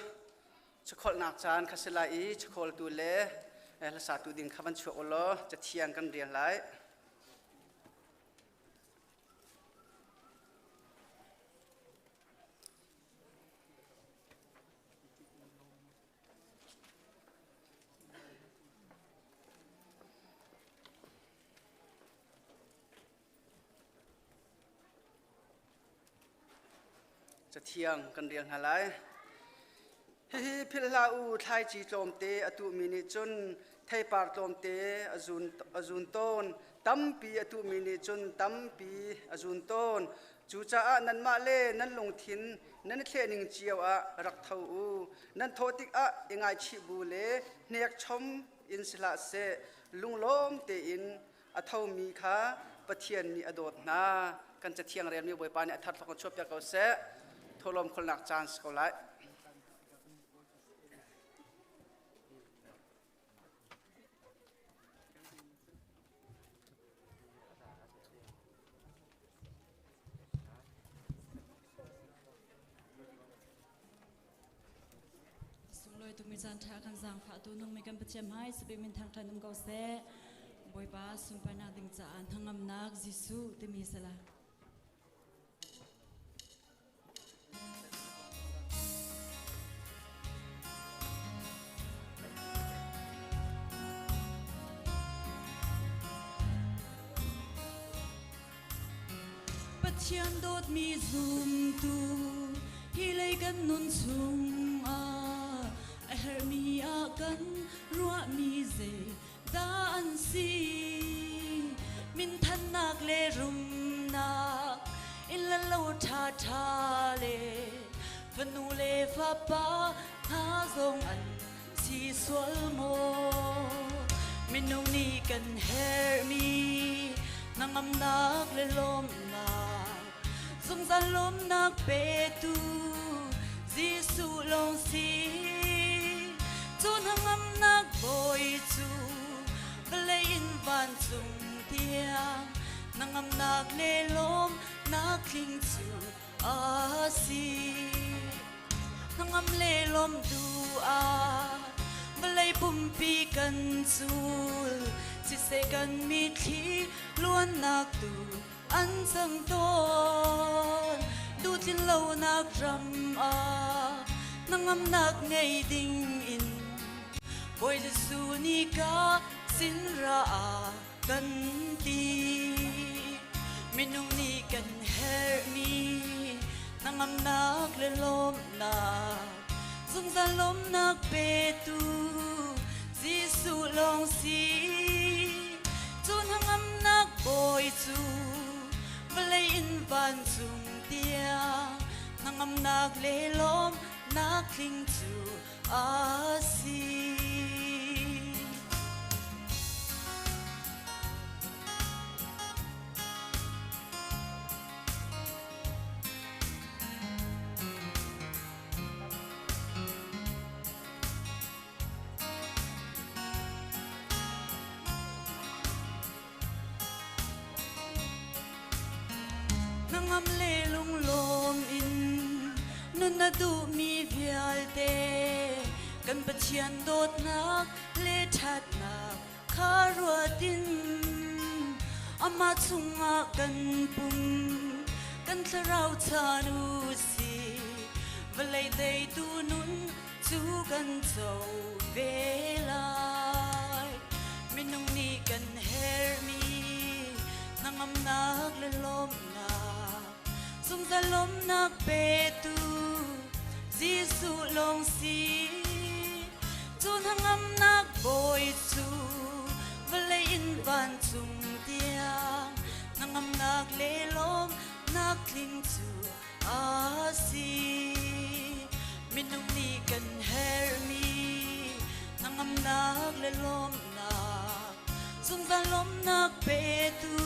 chkhol nak chan khasela I chkhol tu le la sa tu ding khavan chu olo cha thiang kan rian laiจะเที่ยงกันเรียงหาไรฮิพิลาอูไทยจีโจมเตอตุมินิจุนไทยปาร์โจมเตอจุนต้นตั้มปีอตุมินิจุนตั้มปีอจุนต้นจูจ้านันมาเล่นันลงทินนันเทนิงเจียวอะรักเท่าอูนันโทติกอะยังไงชิบูเล่เนียกชมอินสละเสลุงล้มเตอินอเท่ามีขาปะเทียนมีอโดดนากันจะเที่ยงเรียนมีบวยปานอัทัดฟังชอบยาเกาเสทลมคนหนักจานสกอไลตุมิจันทาคันสังฝาตุนุงมีกันประจำให้สเปมินทางทันนุมเกาเสบอยบาสุนปนาดิงจานทางอำนาจจิสุติมีสละปัจจัยโดดมีซุมตูฮิเลกันนุนซุงมีอากันรัวมีเจดานซีมินทันนักเลรุมนักอินละโลทาทาเลฟนูเลฟาปาหาทรงอันสีสวลโมมินนูนีกันเฮมีนังอำนักเลลมนักสงสารลมนักเปตูจิสุลงสีจนหังอำนักบอยจูเบลยินวันจุงเตียงนังอำนักเลลมนักคลิงจูอาซีนังอำเลลมดูอาเบลยปุ่มปีกันจูจิเสกันมีทีล้วนนักดูอันสังตนดูจินเหล่านักรำอานังอำนักไงดิ่งอินบอยจะสู้นี่ก็สินรากันดีมินุงนี่กันเฮมีนังอำนักเลลมนักสงสารลมนักเปตูจิสุลองสีจนหังอำนักบอยจูเบลยินวันจุงเตียนังอำนักเลลมนักคลิงจูอาซีนังอำเลลุงลมอินนุนนาดูมีเพียลเตกันปะเชียนโดดนักเลทัดนักคารัวดินอามาชุงอากันปุ่มกันทะเราทานุสีเวลาได้ดูนุนจูกันเจ้าเวลามินุงนี่กันเฮมีนังอำนักเลลมนักสงสารลมนักเปตูจิสุลงสีจนหังอำนักบอยจูเวลาอินวันจุงเตียงนังอำนักเลลมนักคลิงจูอาซีมินุงนี่กันเฮมีนังอำนักเลลมนักสงสารลมนักเปตู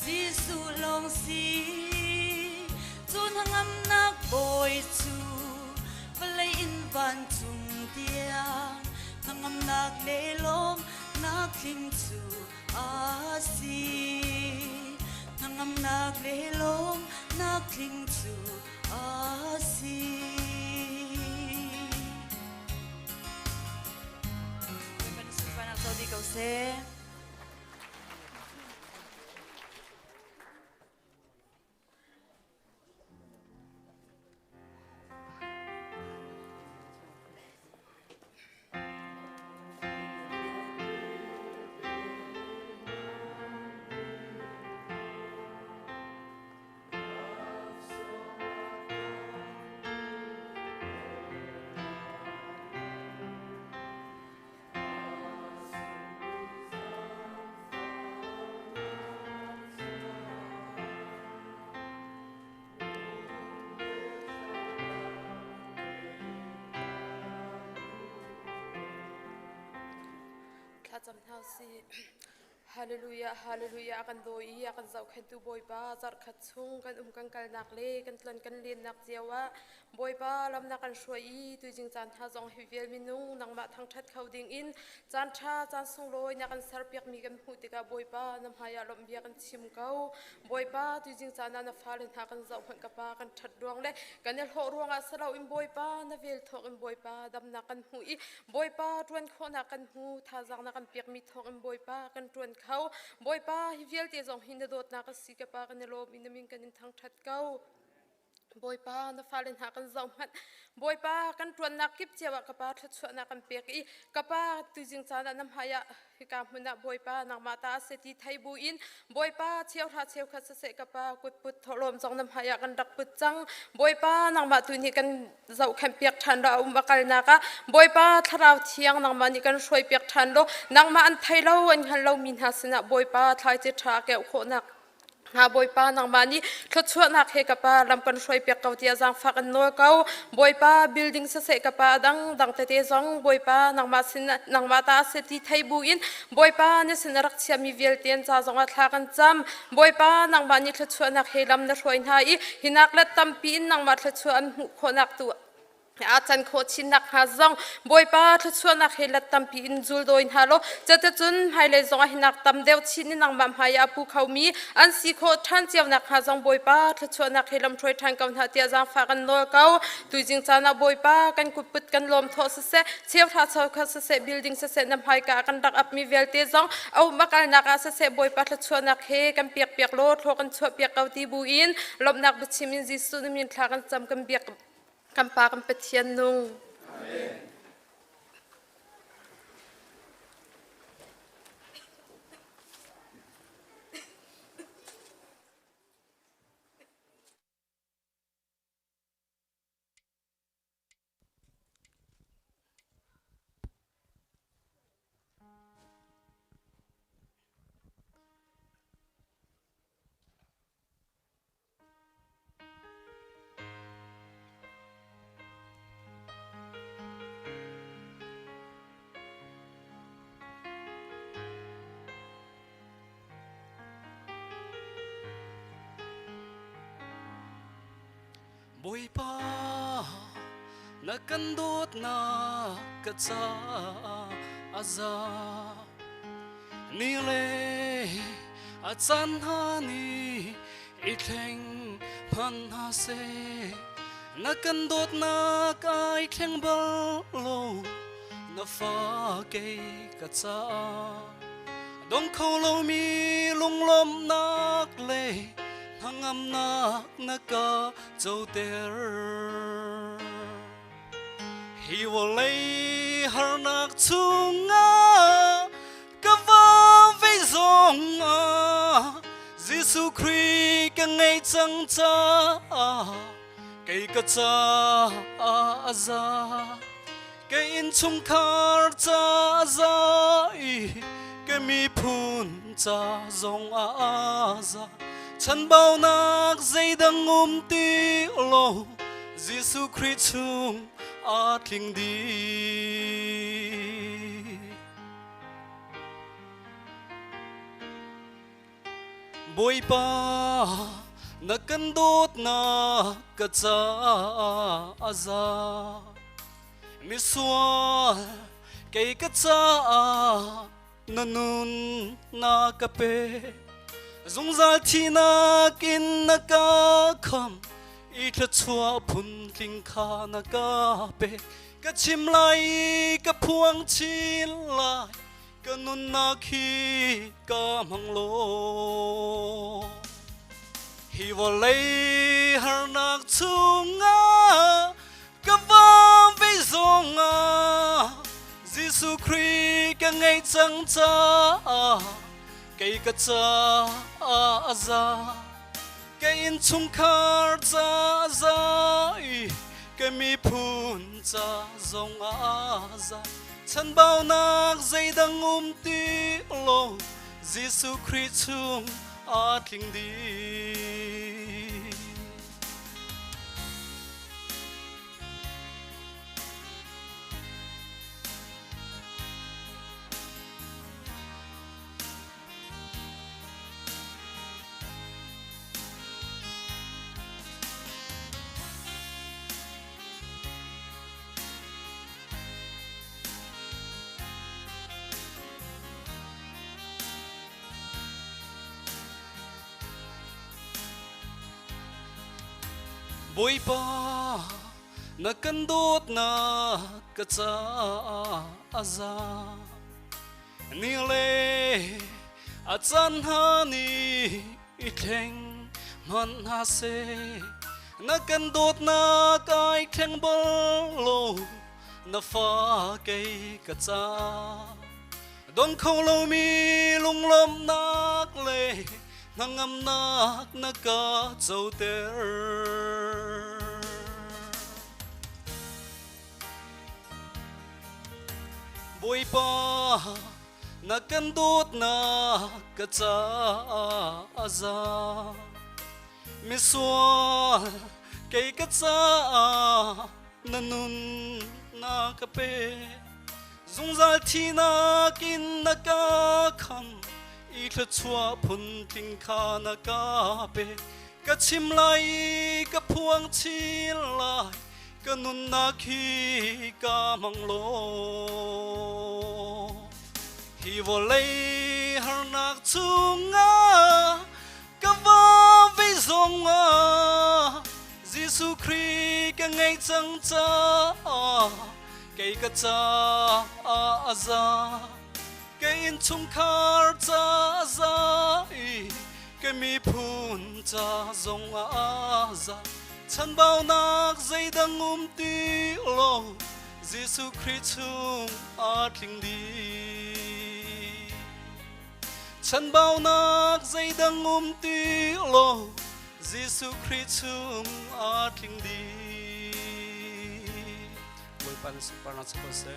จิสุลงสีจนหังอำนักบอยจูเวลาอินวันจุงเตียงนังอำนักเลลมนักคลิงจูอาซีนังอำนักเลลมนักคลิงจูอาซี เซ ข้าจำเท่าสิฮาเลลูยาฮาเลลูยากันโดยกันเจ้าขันตูบอยป้าจัดขัดชุ่งกันกันกัลนักเล่กันตลนกันเลียนนักเจียวะบอยป้าลำนักกันช่วยตุยจิงจานท่าจงฮิเวลมินุงนังมาทางทัดเขาดิ่งอินจานท่าจานส่งลอยนักกันสารเปียกมีกันหูติกาบอยป้านำหายาลมเบียกันชิมเก้าบอยป้าตุยจิงจานนั้นฟ้าเลนหากันเจ้าขันกับป้ากันทัดดวงเล่กันเนี่ยโหรวงอาสลาวอินบอยป้านเวลทอกอินบอยป้าดำนักกันหูอีบอยป้าตวนโคนักกันหูท่าจังนักกันเปียกมีทอกอินบอยป้ากันตวนเขาบอยป้าฮิเวลเตจงหินโดดนักสิกับป้ากันเนี่ยลมอินมินกันทางทัดเก้าบอยป้าน่าฟ้าเล่นหากันเจ้ามันบอยป้ากันตรวจนักกิบเจ้ากับป้าทัดชวนนักกันเปียกอีกับป้าตุจิงจานน้ำหายาฮิกามุนักบอยป้านักมาตาเศรษฐีไทยบุอินบอยป้าเชี่ยวท่าเชี่ยวขัดเสกกับป้ากุดปุดถล่มจงน้ำหายากันดักปุดจังบอยป้านักมาตุนี่กันเจ้าขันเปียกทันเราบักลนักะบอยป้าทาราวเที่ยงนักมานี่กันช่วยเปียกทันโลนักมาอันไทยเราอันฮันเรามินหาสนะบอยป้าทายจะทาแก้วโคนักหาบอยป้านังมานี่ทัดชวนนักเฮกับป้าลำกันช่วยเปียกเกาเตียจังฟักนัวเกาบอยป้าบิลดิ้งเสกกับป้าดังเตเตจังบอยป้านังมาสินนังมาตาเศรษฐีไทยบุอินบอยป้าเนี่ยสินรักเชียมีเวลเตียนจ้าจังวัดลากันจำบอยป้านังมานี่ทัดชวนนักเฮลำนักช่วยหาอีหินักเล็ดตั้มปีนนังมาทัดชวนคนนักตัวอาจารย์โคชินักหาจังบอยป้าทัดชวนนักเฮลัดตั้มปีนจูลโดยฮาโลจะจะจนให้เลยจังหินักตั้มเดียวชินนังบัมหายาภูเขามีอันสีโคท่านเจียวนักหาจังบอยป้าทัดชวนนักเฮลำช่วยทางกันหาเตียจังฝากันโนเก้าตุยจิงจานาบอยป้ากันกุปดกันลมทอสเสเชี่ยวท่าเช่าคัสเสบิลดิ้งเสนำหายกากันดักอับมีเวลเตจังเอามากันนักอาเสบอยป้าทัดชวนนักเฮกันเปียกโลทอกันช่วยเปียกเกาตีบุอินลมนักบุชิมินจิสุนมินทากันจำกันเปียกกันปากันเปทียนนุงบอยป้านักกันโดดนักกระจาอาซานี่เลยอาจารย์ฮานีอีเทงพันหาเซนักกันโดดนักไอเทงบอลโลนัฟ้าเกยกระจาดงเขาเรามีลงลมนักเลยทั้งอำนาจนักเจ้าเตอฮิวเลยหานักชุงกะว่าไว้ซงยิสุคริสต์กังไงจังจ้าไกกะจ้าอาซาไกอินชงคาร์จ้าซาไกมีพูนจ้าซงอาซาฉันเบานักใจดังตีโลยิสุคริสต์ชุงอาทิงดีบอยป้านักกันโดดนักกระจาอาซามิสวาเกยกระจานนุนนากะเปจงใจที่นักอินนักคำอีกละชัวพุ่นลิงขานักเปกะชิมไหลกะพวงชิลาย kanun na khi ka manglo hi volei har nak chunga ka va ve zonga Giêsu Christ ka ngai chang cha cây cắt cha za cây in chung khar cha za cây mi phun cha zong za chân bao nak dây đang ti lo Giêsu Christ chung thình đi bôi ba na kan dot na ka cha aza ni le a chan ha ni i theng man ha se na kan dot na kai theng bol lo na fa kai ka cha don khâu lo mi lung lom nak le nangam nak na ka chau ter bôi pa na kan dot na ka cha aza mi sual kai ka cha na nun na ka pe zung zal thi na kin na ka kham i thla chua phun ting kha na ka pe ka chim lai ka phuang chi lai ka nun na khi ka mang lo hi vo lei har nak chunga ka va ve zonga Giêsu Christ ka ngai chang cha cây ka cha za cây in chung khar cha za cây mi phun cha zong za chân bao nak dây đang ti lo Giêsu Christ chung thình đi chân bao nak dây đang ti lo Giêsu Christ chung thình đi với ban parang sepase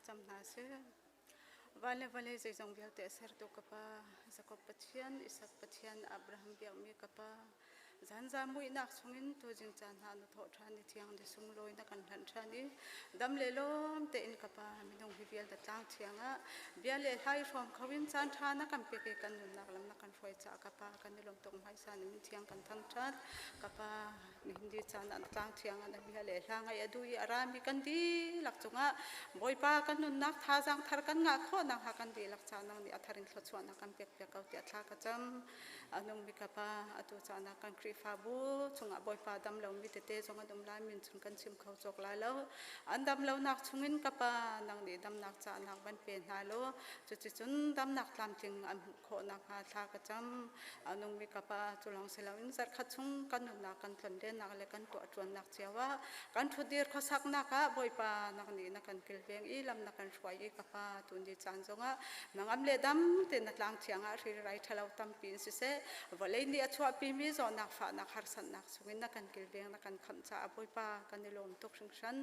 chăm na se vale vale zai jong bial te ser to kapa zakop pathian isak pathian Abraham biak mi kapa zan za mui nak sungin to jing chan ha no tho thani thiang de sung loi na kan than thani dam le lom te in kapa mi nong hi bial da tang thianga bial le hai from khawin chan tha na kam pe ke kan nun nak lam na kan foi cha kapa kan ni lom tong hai san min thiang kan thang that kapa ni hindi chan an tang thianga na bial le hlang ai adu i arami kan di lak chunga boi pa kan nun nak tha jang thar kan nga kho na ha kan di lak cha nang ni atharin thlo chuan na kan pek pek kau ti athla ka cham anong mi kapa atu cha na kan kri fa bu chunga boi pa dam lo mi te te chunga dum lai min chung kan chim khau chok lai lo an dam lo nak chungin kapa nang ni dam nak cha nak ban pe na lo chu chu chun dam nak tlam ting an kho nak ha thla ka cham anong mi kapa chulang selawin zar kha chung kan nun na kan thon den นักเล็กกันตัวจวนนักเจ้าว่ากันทุดีร์ข้อสักนักอะบ่อยปานักนี้นักกันเกลเวงอีลำนักกันช่วยอีกับปาตุนดีจันทร์จงอะมังอำเลดำเต็นนัดลังเชียงอะรีไรทะเลาตั้มปีนสิเสวันเลยนี่ชัวปีมีจอนักฟ้านักหารสันนักสุวินนักกันเกลเวงนักกันคำจ่าบ่อยปากันในลมตกชังชัน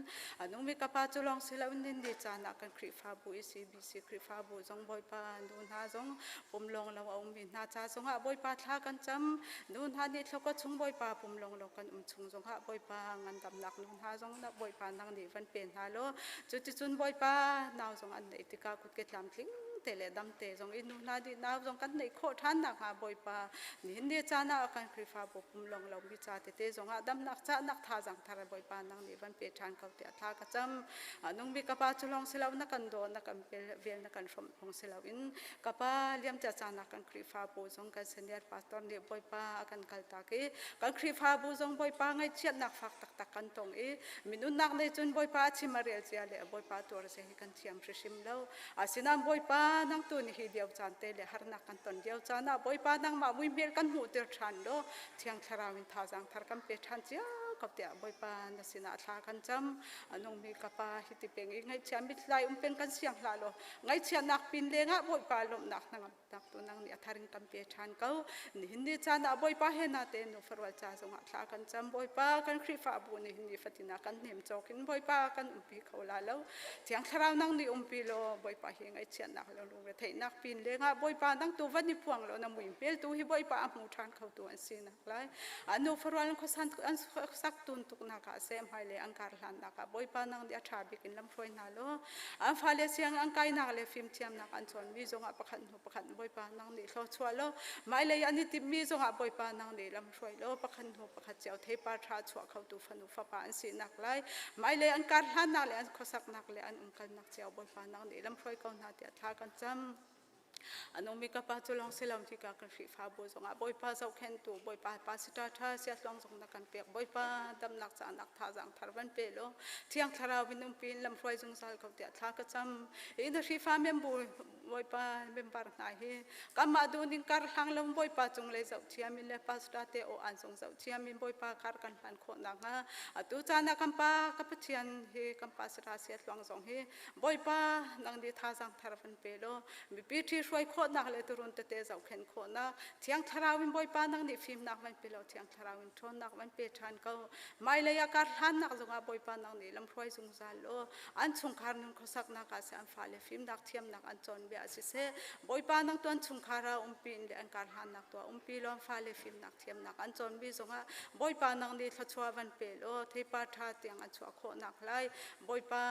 นุ่มมีกับปาจุลองสิลาวินดีจันนักกันคริฟ้าบุยซีบีซีคริฟ้าบุจงบ่อยปาดูน่าจงปุ่มลงเราเอามีน่าจ้าจงอะบ่อยปาท่ากันจำดูน่านี่เขาก็ชงบ่อยปาปุ่มลงเรากันชงจงอะบ่อยปางันดำนักดูน่าจงนักบ่อยปานังดีวันเป็นฮาโลจุนบ่อยปานาวจงอันไหนที่กาคุดเกตลำทิ้งเตเลดำเตจงอินูนาดีนาวจงกันในโคท่านนักหาบ่อยปานี่เดียจานากันคริฟ้าบุปุ่มลงเราวิจารเตจงอะดำนักจ้านักท่าจังทาระบ่อยปานังดีวันเป็นทานเขาเตะท่ากระจำนุ่งมีกระปาจุลองเสลานักกันโดนนักกันเวียนนักกันชมพงเสลาวินกระปาเลี้ยมจะจานักกันคริฟ้าบุจงกันเสนียร์ปาตอนเดียบ่อยปากันกัลตากีกันคริฟ้าบุจงบ่อยปาไงเชียนนักฟักตักกันตรงมินุนักในจุนบ่อยปาชิมาเรียเจียเลบ่อยปาตัวเสียกันเทียมชิมแล้วอาศินันบ่อยปานังตัวนี้เดียวจานเตเลหานักกันตนเดียวจานะบ่อยปานังมาวิเมลกันหูเตอร์ชันโลเทียงทาราวินทาจังทารกันเปชันเจียกับเตะบ่อยปานัสินาทากันจำนงมีกับปาฮิติเป็งไงเชียมิดไลเป็นกันเสียงลาโลไงเชียนักปินเลงะบ่อยปาลมนักนักตัวนังเนี่ยทาริงกันเปชันเขานี่นี่จานะบ่อยปาเฮนาเตนุฟรวัลจาจงทากันจำบ่อยปากันคริฟ้าบุนี่นี่ฟัตินากันเนมจอกินบ่อยปากันปีเขาลาแล้วเทียงทาราวนังนี่ปีโลบ่อยปาเฮงไงเชียนักแล้วลูกเทนักปินเลงะบ่อยปานังตัววันนี้พวงแล้วนำมุยเปลตัวฮิบ่อยปาหมู่ทานเขาตัวอันซีนักไลนุฟรวัลเขาสันอันสักตุนตุกนักเซมไฮเลอังการลันนักบ่อยปานังเดียชาบิกินลำฟอยนาโลอันฟาเลเซียงอังไกนักเลฟิมเทียมนักอันชวนมีจงอาประคันบ่อยปานังนี่เขาชัวโลไม่เลยอันนี้ติมีจงอาบ่อยปานังนี่ลำฟอยโลประคันเจ้าเทปาชาชัวเขาตูฟันุฟ้าปาอันซีนักไลไม่เลยอังการลันนักเลอันข้อสักนักเลอันกันนักเจ้าบ่อยปานังนี่ลำฟอยเขาหน้าเดียทากันจำนมีกับปาจุลองเสลามที่การคริฟ้าบุจงบ่อยปาเจ้าเข็นตัวบ่อยปาปาสิตาท่าเสียลองจงนักกันเปียกบ่อยปาดำนักจานักท่าจังทารวันเปโลเที่ยงทาราวินุปีนลำฟอยจงสาลเขาเดียทากระจำอินทรีฟ้าเมมบุบ่อยปาเมมบาร์นายเฮกัมมาดูนิการหังลำบ่อยปาจงเลยเจ้าเทียมินเลปัสตาเตโออันจงเจ้าเทียมินบ่อยปาการกันพันโคนังฮะตุจานักกัมปากับเทียนเฮกัมปาสราเสียลองจงเฮบ่อยปานังดีท่าจังทารวันเปโลมีปีที่ช่วยโคนักเลตุรุนเตเจ้าเข็นโคนักเทียงทาราวินบ่อยปานังดีฟิมนักวันเปโลเทียงทาราวินชนนักวันเปชันเขาไม่เลยอาการหันนักจงบ่อยปานังดีลำฟอยจงซาโลอันชงคาร์นุนเขาสักนักอาเซียนฟ้าเลฟิมนักเทียมนักอันจนเบียสิเซบ่อยปานังตัวชงคาราปีนเลอันการหันนักตัวปีลมฟ้าเลฟิมนักเทียมนักอันจนบีจงบ่อยปานังดีทัชววันเปโลเทปาทาเตียงอันชัวโคนักไลบ่อยปา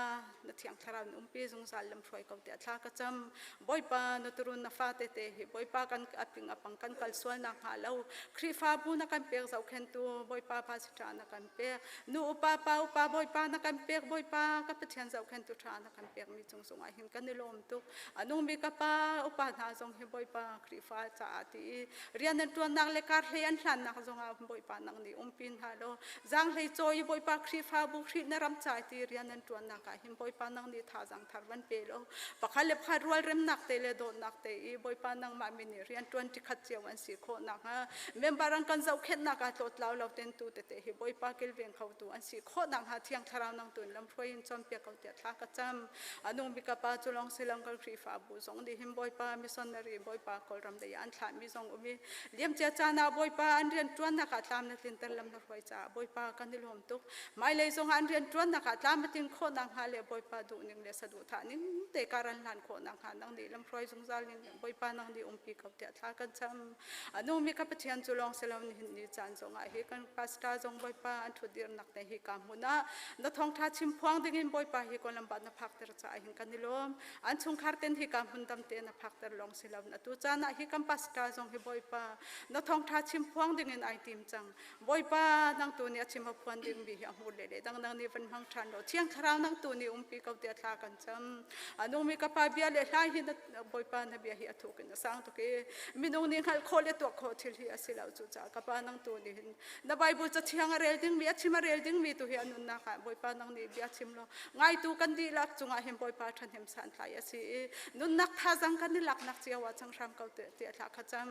เทียงทาราวินปีจงซาลำฟอยเขาเตะทากระจำบ่อยปานตุรุนนาฟาเตเตหิบ่อยปากันอปิงอปังกันกัลสวนนักหาเราครีฟ้าบุนักกันเปียกเจ้าเข็นตัวบ่อยปาภาสิจานักกันเปียกนูอุปาบ่อยปานักกันเปียกบ่อยปากับเทียนเจ้าเข็นตัวชานักกันเปียกมีจงสงไอหินกันในลมตุกอนุมีกับปาอุปาหาจงหิบ่อยปาครีฟ้าจ่าตีเรียนในตัวนักเลขาเรียนฉันนักจงอาบ่อยปานักนี่ปีนหาโลจังเลยโจยบ่อยปาครีฟ้าบุครีนรำใจตีเรียนในตัวนักหิมบ่อยปานักนี่ท่าจังทารวันเปโลปะคันเล็บขาดรัวเริ่มนักเตเลโดนนักเตอีบ่อยปานังมามินีเรียนตัวที่ขัดเจียวอันสีโคนักฮะเมมบารังกันเจ้าเข็นนักอาตดเราเต็นตัวเตะหิบ่อยปาเกลเวียงเขาตัวอันสีโคนักฮะเที่ยงทารานังตัวลำพวยอินจอมเปียกเขาเตะทากระจำอนุบิกาปาจุลองเซลังกันครีฟ้าบุษงดิหิมบ่อยปามิสันนารีบ่อยปากอลรำเดียอันทานมิจงอุมิเลี้ยมเจ้าจานาบ่อยปาอันเรียนตัวนักอาตามนักลินเตลำนักไฟจ่าบ่อยปากันดิลมตุกไม่เลยจงอันเรียนตัวนักอาตามติงโคนักฮะเลยบ่อยปาดูนึงเลสดูท่านิเตการันลันโคนักฮะนังดิลำพวยจงซาลินบ่อยปานังดิปีเขาเตะทากันจำอนุมีกับเทียนจุลองเซลล์นี่จันจงไอเฮกันปัสตาจงบ่อยปาอันทุดีร์นักแต่เฮกามุนะนัทองท่าชิมพวงดิ่งบ่อยปาเฮกันลำบากนับพักเตอร์จ่าเฮกันนิลมอันชงคาร์เตนเฮกามุนดำเตนับพักเตอร์ลองเซลล์นัตุจานะเฮกันปัสตาจงเฮบ่อยปานัทองท่าชิมพวงดิ่งไอติมจังบ่อยปานังตัวนี้ชิมพวงดิ่งบิฮะมุเลเลดังนี้เป็นพังชันโลเที่ยงคราวนังตัวนี้ปีเขาเตะทากันจำอนุมีกับปาเบียเลไลหินบ่อยปานเบียเฮทุกันสังตุกมินงนี่ขัลโคเลตัวโคทิลฮีอาศิลาจุจ้ากับปานังตัวนี้นับไบบุจะเที่ยงเรลดิ้งมีชิมาเรลดิ้งมีตัวเฮียนุนนะคะบ่อยปานังนี่เบียชิมโลง่ายตัวกันดีลักจุงอาหิมบ่อยปาทันหิมสันทายสินุนนักท่าจังกันดีลักนักเจียวจังรำเขาเตะลักขจำ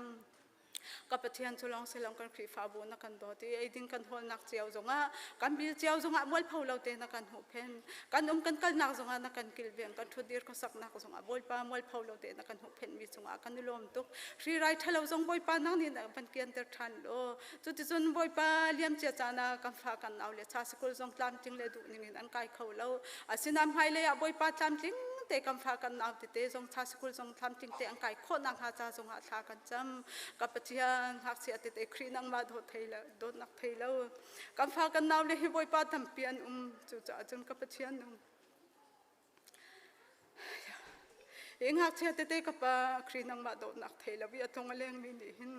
กับประเทศจุลองเสลองกันครีฟ้าบุนักกันดอที่ไอ้ดิ้งกันหัวนักเจียวจงอ่ะกันบิลเจียวจงอ่ะมวยเผาเราเตนักกันหูเพนกันกันนักจงอ่ะนักกันกิลเวียงกันทุดีร์ก็สักนักจงอ่ะบอยป้ามวยเผาเราเตนักกันหูเพนมีจงอ่ะกันนิลมตุกฟรีไรท์เราจงบอยป้านั่งนี่นักพันเกียนเตอร์ทันโลจุดที่จนบอยป้าเลี้ยมเจ้าจานากันฟ้ากันเอาเลยชาสกุลจงตามจริงเลยดูนี่อันไกลเขาเราอาศินามไฮเลยอ่ะบอยป้าตามจริงเตะกำฟ้ากันเอาเตะจงชาสกุลจงทำจริงเตะอังไก่โคนังหาจาจงหาชากันจำกับปะเทียนหักเสียเตะครีนังมาโดดเทยแล้วโดดนักเทยแล้วกำฟ้ากันเอาเลยให้บอยป้าทำเปลี่ยนจู่จ้าจนกับปะเทียนเองหักเสียเตะกับปะครีนังมาโดดนักเทยแล้ววิอาตงเลี้ยงมินิหิน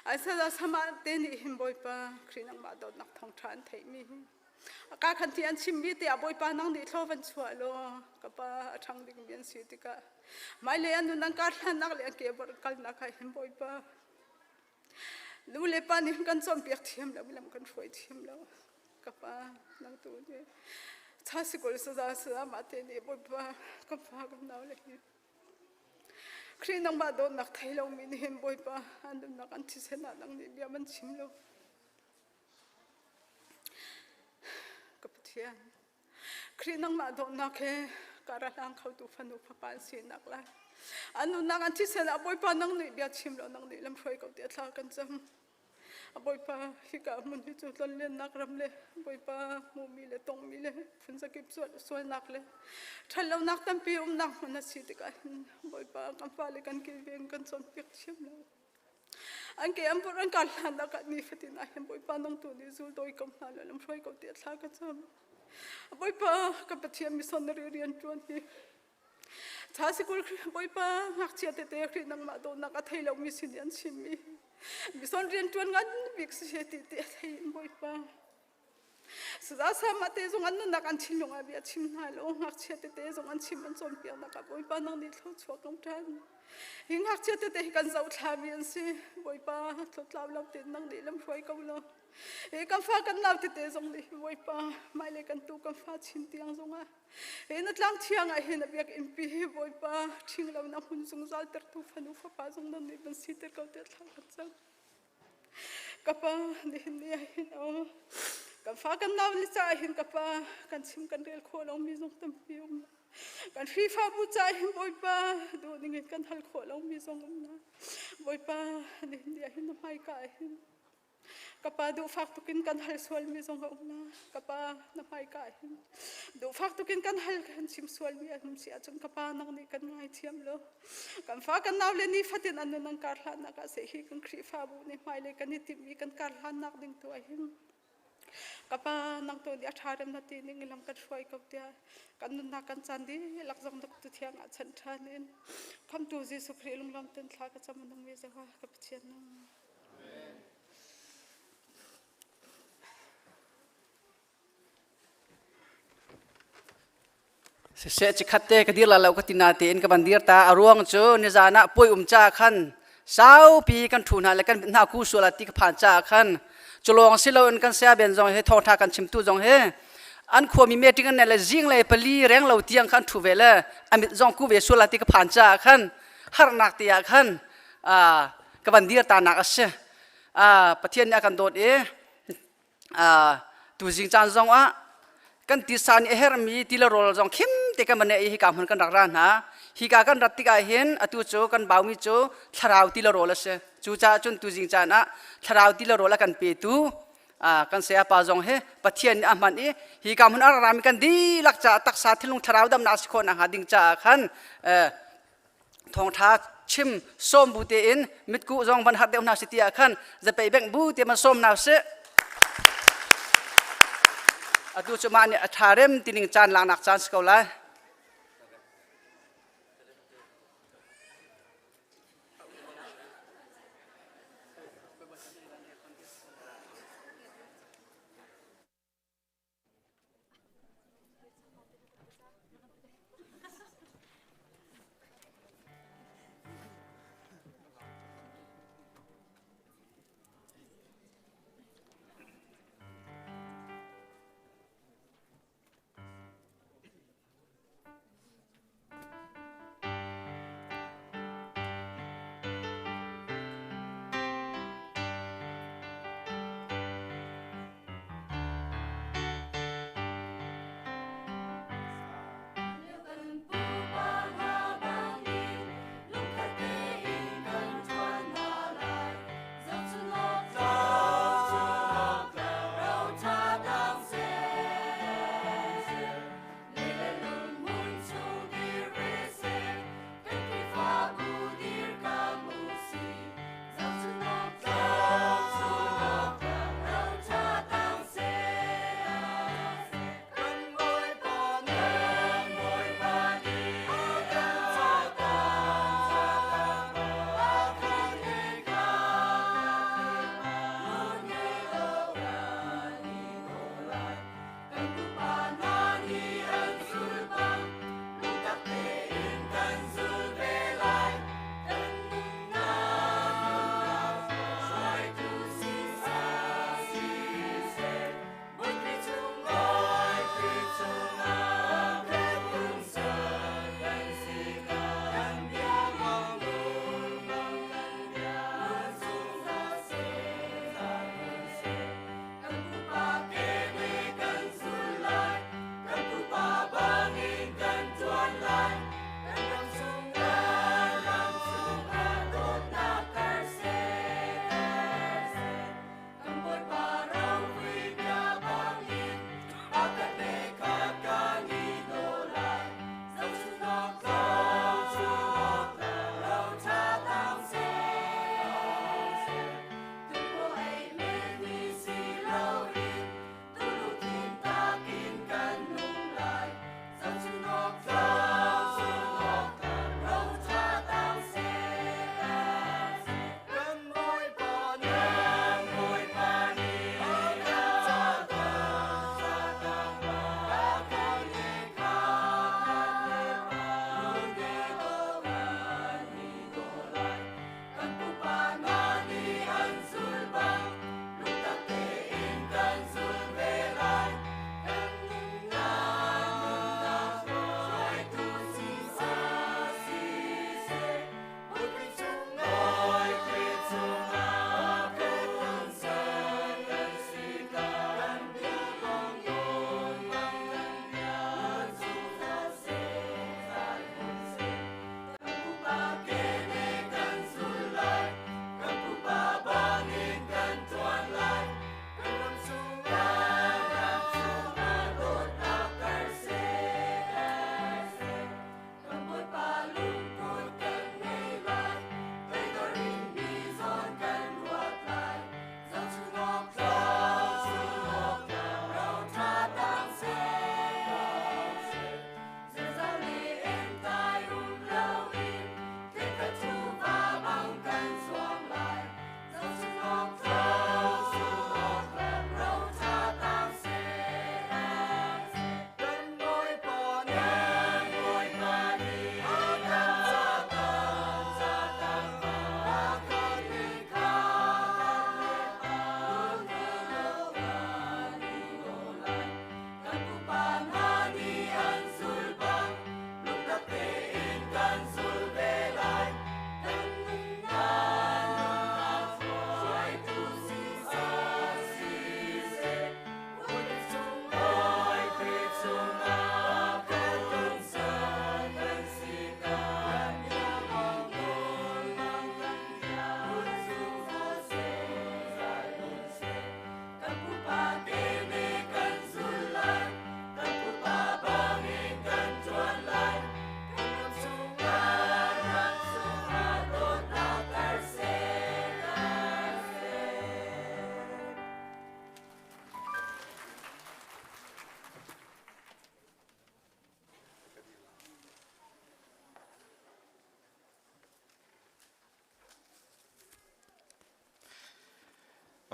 ไอ้สัตว์สมาเตนิหินบอยป้าครีนังมาโดดนักทองทานเทยมิการขันที่อันชิมวิเตียบอยปานังดิโทวันชัวโลกับปาทั้งดิ่งเมียนสิติกาไม่เลยอันนู้นนังการลันนักเลยเก็บบริการนักให้เห็นบอยปาดูเลยปานี่กันส่งเปียกเทียมแล้วไม่ลำกันช่วยเทียมแล้วกับปานังตัวนี้ชาสิกุลสุดาสุดามาเตนี่บอยปากับปากับน้าเลยครีนังมาโดนนักไทยเรามีนี่เห็นบอยปาอันนู้นนักอันที่เสนานังนี่เบียมันชิมแล้วกับเทียนครีนังมาโดนนักเฮการะลังเขาดูฟันุพปานสีนักละอันนู้นนักอันที่เสนาบอยปานังนี่เบียชิมแล้วนังนี่ลำช่วยเขาเดียดลากันจำบอยปาฮิกามันที่จุดเล่นนักรำเลยบอยปามูมีเลยตรงมีเลยฝนสกิบสวยนักเลยฉันเรานักตั้งปีนักมันสิติกันบอยปากำฟ้าเลยกันกินเวียงกันสมเปียกชิมแล้วอันเกี่ยมพูดกันลันนักนี่ฟัตินาเห็นบอยปาน้องตัวนี้สู้โดยกำลังแล้วลำช่วยเขาเดียดลากันจำบอยปากับปะเทียมมีสอนเรียนจวนที่ชาสิกุลบอยปาหักเชียเตะครีนังมาโดนนักไทยเรามีสิเดียนชิมีสอนเรียนจวนกันวิกเสียติเตะไทยบอยปาสุดาสามาเตะจงอันนู้นนักอันชิมลงอาเบียชิมหายลงหักเชียเตะจงอันชิมมันจนเปียนักบอยปานังนี่เขาชัวกำจันหิงหักเชียเตะกันเจ้าทาเบียนสิบอยปาทดลองเราเต้นนังนี่ลำช่วยเขาเลยกันฟ้ากันน้ำเตะจงดิบอยปาไม่เลยกันตู้กันฟ้าชินเตียงจงอ่ะนัดลังเที่ยงเห็นเบียกอิมพีบอยปาชิงเราหน้าหุ่นจงจัลเตอร์ตู้ฟันุฟ้าจงนั่นนี่เป็นสิเตอร์เขาเตะทางกันจังกับปานี่นี่เห็นกันฟ้ากันน้ำลิซ่าเห็นกับปากันชิมกันเรียลโคเรามีจงตั้มพิวกันฟีฟ้าบูชาเห็นบอยปาดูนี่เงินกันทัลโคเรามีจงนะบอยปานี่นี่เห็นน้ำไม่กายเห็นกับปาดูฟักตุกินกันฮัลสวลมีจงเอานะกับปาน้ำไม่กายดูฟักตุกินกันฮัลกันชิมสวลมีอันเสียจนกับปานังนี่กันง่ายเทียมเลยกันฟ้ากันน้ำเลยนี่ฟัดยันอันนั้นการลันนักเสียฮีกันครีฟ้าบุนี่ไม่เลยกันนี่ติมีกันการลันนักดึงตัวหิมกับปานังตัวเดียชาเรมนาทีนี่งิลำกันช่วยกับเดียกันนุนนักกันจันดีหลักจังนักตุเทียงอัชันชานินคำตัวจีสุครีลุงลำเต็นทลากันจำมันต้องมีเจ้ากับเชียนนังเสียจิขัดเตะกดีละเราก็ตินาเตนกับบันเดียร์ตาอารวงโจนิจานะป่วยจ้าขันสาวปีกันทุนหาและกันนาคูสุลติกผ่านจ้าขันจุลองสิเราอันกันเสียเบนจงเฮทองทากันชิมตุจงเฮอันขวมีเมติกันเนี่ยจิงเลยปลีแรงเราเตียงขันทุเวลอันจงคูเวสุลติกผ่านจ้าขันฮาร์นักเตียขันกับบันเดียร์ตานักเสียประเทศนี้กันโดดตุจิงจานจงกันติสานเอเฮร์มีติลโรลจงเข้มเตกันมันเอฮิกามันกันรักร้านฮะฮิกากันรัตติกาเห็นอตุโจกันบ่าวมีโจทาราวติลโรลเสจูจ่าจนตุจิงจานะทาราวติลโรลกันเปตูกันเสียปาจงเฮปะเทียนอามันฮิกามันอารามิกันดีลักจ่าตักษาทิลุงทาราวดำนาสคนหาดิงจ่าขันทองท้าชิมส้มบูเตอินมิดกุจงบันหัดเดวนาสิติอาขันจะไปแบ่งบูเตมันส้มนาเสดูจมาเนี่ยทาเรมตินิงจานลางนักจานสกอลา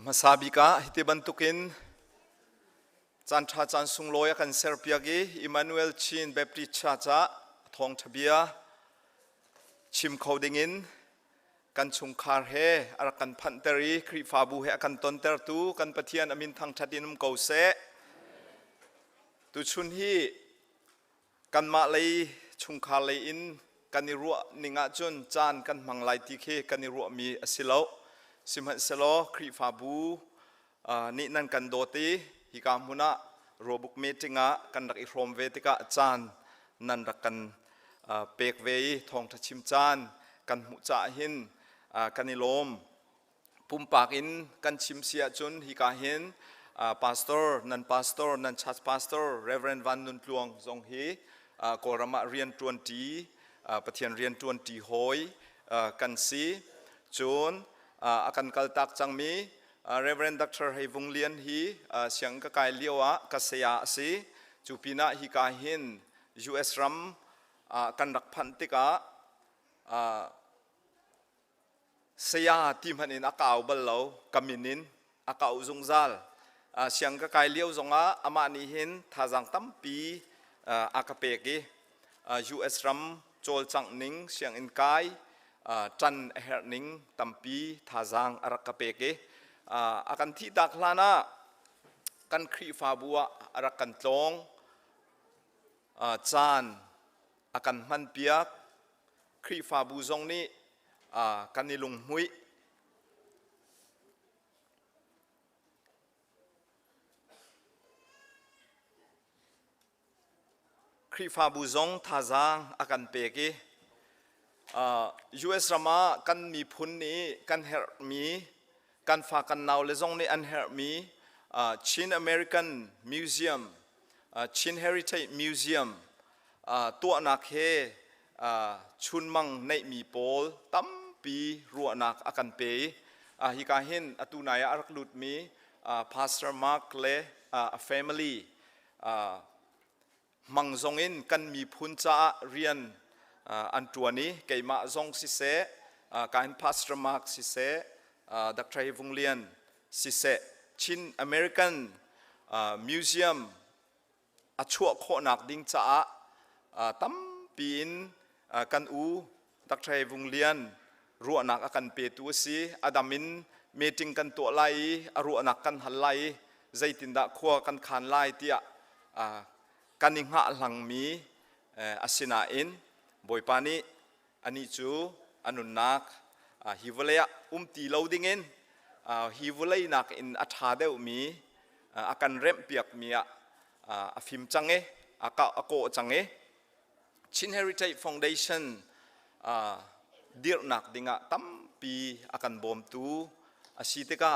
มาซาบิกาฮิติบันตุกินจันทราจันสุงลอยกันเซอร์เปียกีอิมานูเอลชินเบปติชาจ้าทองทะเบียชิมเขาดิงินกันชุงคาร์เฮอารักันพันเตรีครีฟาบูเฮกันตนเตอร์ตูกันปะเทียนอามินทางชัดินุมเกาเซตุชุนฮีกันมาเลยชุงคาเลยอินกันนิรัวนิงาจุนจานกันมังไลติเคกันนิรัวมีอสิโลสิมหันเซโลครีฟาบูนี่นั่นกันโดตีฮิกามุนะโรบุกเมติงะกันรักอิโรมเวติกะจานนั่นรักกันเปกเวย์ทองทัชิมจานกันมุจ่าหินกันนิลมปุ่มปากอินกันชิมเสียจุนฮิกาหินพาสตอร์นันชัดพาสตอร์เรเวรนวันนุนพลวงทรงฮีกอรมาเรียนตวนตีปะเทียนเรียนตวนตีหอยกันซีจุนอากันกัลตักจังมีเรเวรนดักเตอร์ให้วงเลียนฮีเสียงกะไกเลียวะกัสยาซีจูปีนาฮิกาหินUS รัมกันรักพันติกาเสียทีมหันินอากาศบัลโลกามินินอากาศจงซัลเสียงกะไกเลียวจงอามานิหินท่าจังตั้มปีอากาเปกีUS รัมโจลจังนิงเสียงอินไกจันเฮร์นิงตั้มปีท่าจังอากาเปกีอากันที่ดักลานะกันครีฟาบัวอารักกันตองจานอากันมันเปียกครีฟาบูซงนี้กันนิลุงมุยครีฟาบูซงท่าจางอากันเปกีUS รามากันมีพุนนี้กันเฮร์มีกันฝากกันนาวเลซงนี้อันเฮร์มีChin American Museum Chin Heritage Museum ตัวนักเฮชุนมังในมีโพลตั้มปีรัวนักอากันเปย์ฮิกาเห็นอตุนายอารักลุดมีPastor Mark และ family มังซงอินกันมีพุนจ้าเรียนอันตัวนี้เกี่ยมาซงสิเสการ Pastor Mark สิเสดักไทรวงเลียนสิเสChin American Museum อาชัวโคนักดิ้งจ้าตั้มปีนกันดักไทรวงเลียนรัวนักกันเปตัวซีอดามินเมติงกันตัวไลรัวนักกันหันไลใจตินดาขัวกันขานไลเตียกันนิงหะหลังมีอาศินาอินบอยปานีอันนี้จูอนุนักฮิวเลียตีเลาดิ้งอินฮิวเลยนักอินอัฐาเดวมีอาการเริ่มเปียกมีฟิมจังอากาอโกจังChin Heritage Foundation ดีร์นักดิ่งตั้มปีอาการบอมตูอาศิติกา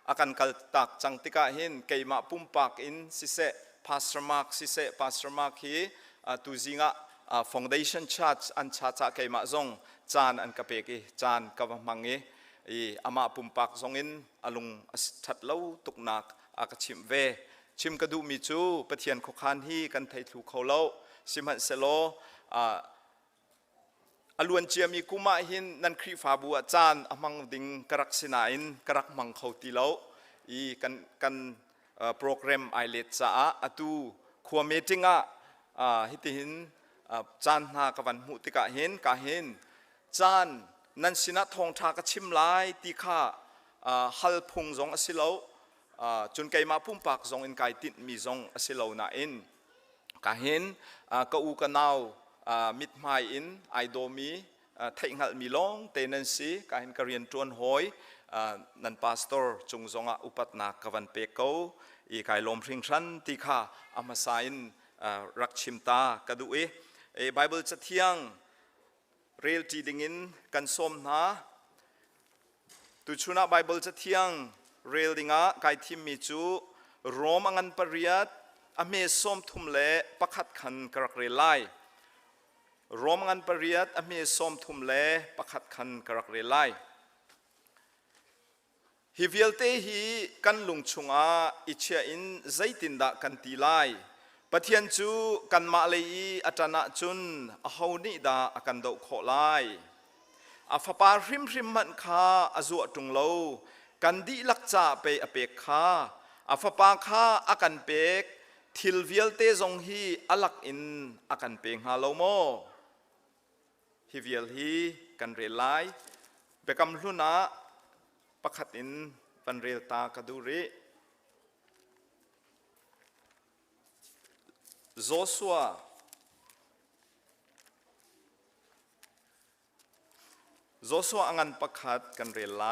อาการกัลตักจังติกาเห็นเกี่ยมาปุ่มปากอินสิเส Pastor Mark สิเส Pastor Mark ฮีตูจิงFoundation Church อันชาติเกี่ยมาซงจานอันกะเปกีจานกะวมังอามาปุ่มปากซงอินอลุงทัดเล่าตุกนักอากาชิมเวชิมกระดูมิจูปะเทียนขคานฮีกันไทยถูกเขาเล่าสิมันเซโลอลวนเจียมีกุมาหินนันครีฟาบัวจานอมังดิงกรักสินาอินกรักมังเขาตีเล่ากันโปรแกรมไอเลตจ้าอตูขวเมติงฮิติหินจานนากวันมุติกะเห็นกะเห็นจานนันสินะทองทากชิมลายตีข้าฮัลพงซงอสิโลจนไกมาพุ่มปากซงอินไกติดมีซงอสิโลนาอินกะเห็นกะอูกันาวมิดไมอินไอโดมีไทยหัลมีลงเตนันซีกะเห็นกะเรียนจวนหอยนันพาสตอร์จงซงอุปัตนากวันเปโกอีไกลมพริงชันตีข้าอามาไซน์รักชิมตากระดูไบเบิลจะเที่ยงเรียลจีดิงินกันส้มนะตุชุนะไบเบิลจะเที่ยงเรียลดิงะไกทิมมีจูโรมอันปริยัตอเมส้มทุ่มเละประคัดขันกระเรไลโรมอันปริยัตอเมส้มทุ่มเละประคัดขันกระเรไลฮิวิลเตฮีกันลุงชุงอาอิเชียอินใจตินดากันตีไลปะเทียนจูกันมาเลยอาจารย์จุนอาหูนิดาอากันดอกขอไลอาฟปาริมมันคาอาจวดตรงโล กันดีลักจ่าไปอเปกข้าอาฟปาข้าอากันเปกทิลเวียลเตจงฮีอลักอินอากันเปงฮาโลโมฮิเวียลฮีกันเรลไลเบกำลุนะประคัดอินปันเรลตากดูริโจชัวอังันประคัดกันเรลไล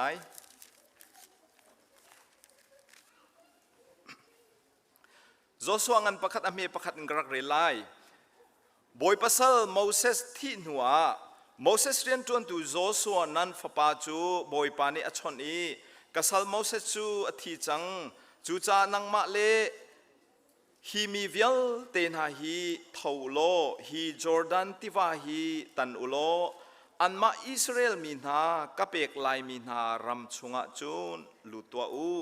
โจชัวอังันประคัดอเมประคัดกรักเรลไลบอยปัสลโมเสสที่หัวโมเสสเรียนจวนตูโจชัวนั้นฟปาจูบอยปานีอชอนอีกัสลโมเสสจูอธิจังจูจานังมาเลฮีมีเวลเตนหาฮีทาวโลฮีจอร์แดนติวาฮีตันอุโลอันมาอิสราเอลมีนากะเปกไลมีนารำชุงะจูนลุตัวอู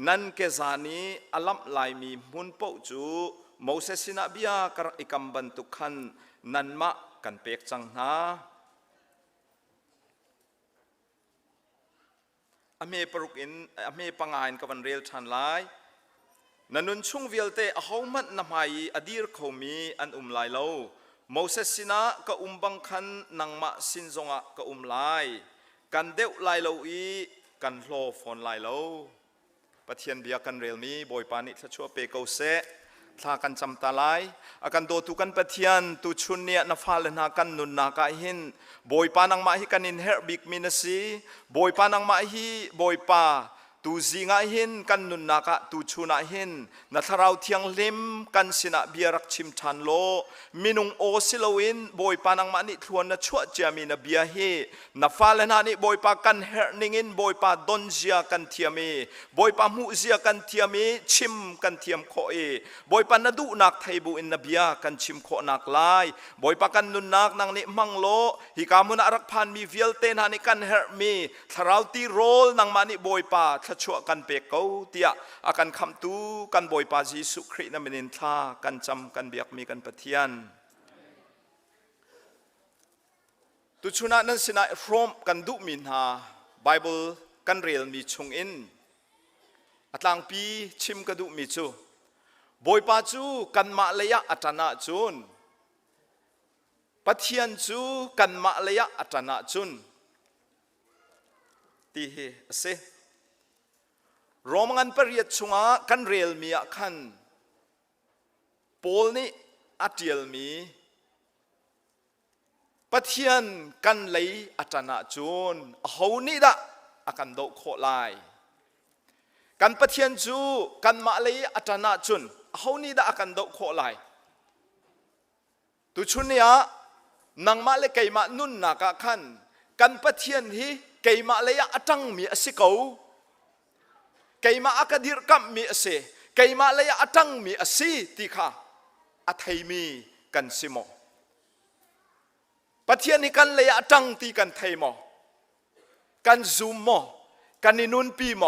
นันเกซานีอลัมไลมีมุนโปจูโมเสสนาบิยากรอิกัมบันตุขันนันมะกันเปกจังนาอเมปรุกอินอเมปังอินกับวันเรียลชันไลนันนุนชุงเวลเตอหอมัดนำไฮอดีร์เขามีอันไลโลโมเสสนาก็บังคันนังมะสินจงะก็ไลกันเดวไลโลอีกันโลฟอนไลโลปะเทียนเบียกันเรียลมีบอยปานิทชัวเปโกเซถ้ากันจำตาไลอากันโดตุกันปะเทียนตุชุนเนียนฟ้าเลนากันนุนนากาหินบอยปานังมาฮิกันอินเฮร์บิกมินสีบอยปานังมาฮิบอยปาตูซิงาหินกันนุนนากะตูชุนาหินนัทราวเทียงลิมกันสินะเบียรักชิมทันโลมินุงโอซิโลวินบอยปานังมานิทวนนัชวเจามีนเบียเฮนัฟาเลนานิบอยปากันเฮร์นิงินบอยปาดอนเจียกันเทียมีบอยปามูเจียกันเทียมีชิมกันเทียมโคเอบอยปานดูนักไทยบุอินนเบียกันชิมโคนักลายบอยปากันนุนนักนางนิมังโลฮิกามุนารักพันมีเวลเตนานิกันเฮร์มีทราวตีโรลนางมานิบอยปาชัวกันเปกเอาเตียอากันคำตูกันบอยปาจีสุครีนมินินทากันจำกันเบียกมีกันปะเทียนตุชุนานั้นสินะพร้อมกันดุมินหาไบเบิลกันเรียลมีชงอินอัตลังปีชิมกระดุมีจูบอยปาจูกันมาเลยะอัตนาจุนปะเทียนจูกันมาเลยะอัตนาจุนตีเฮเซโรมันปริยัตชงะกันเรียลมีขันโพลนี่อัตเยลมีปะเทียนกันเลยอัตนาจุนเขานี่ดะอากันโดโคไลกันปะเทียนจูกันมาเลยอัตนาจุนเขานี่ดะอากันโดโคไลตุชุนเนี่ยนังมาเลยไกมานุนนักขันกันปะเทียนฮีไกมาเลยอัตังมีสิเขาไกมาอากาดิรกัมมีเสไกมาเลยอัตังมีสิติค่ะอัตยมีกันสิโมปะเทียนนี้กันเลยอัตังตีกันไทยโมกันซูมโมกันนินุนปีโม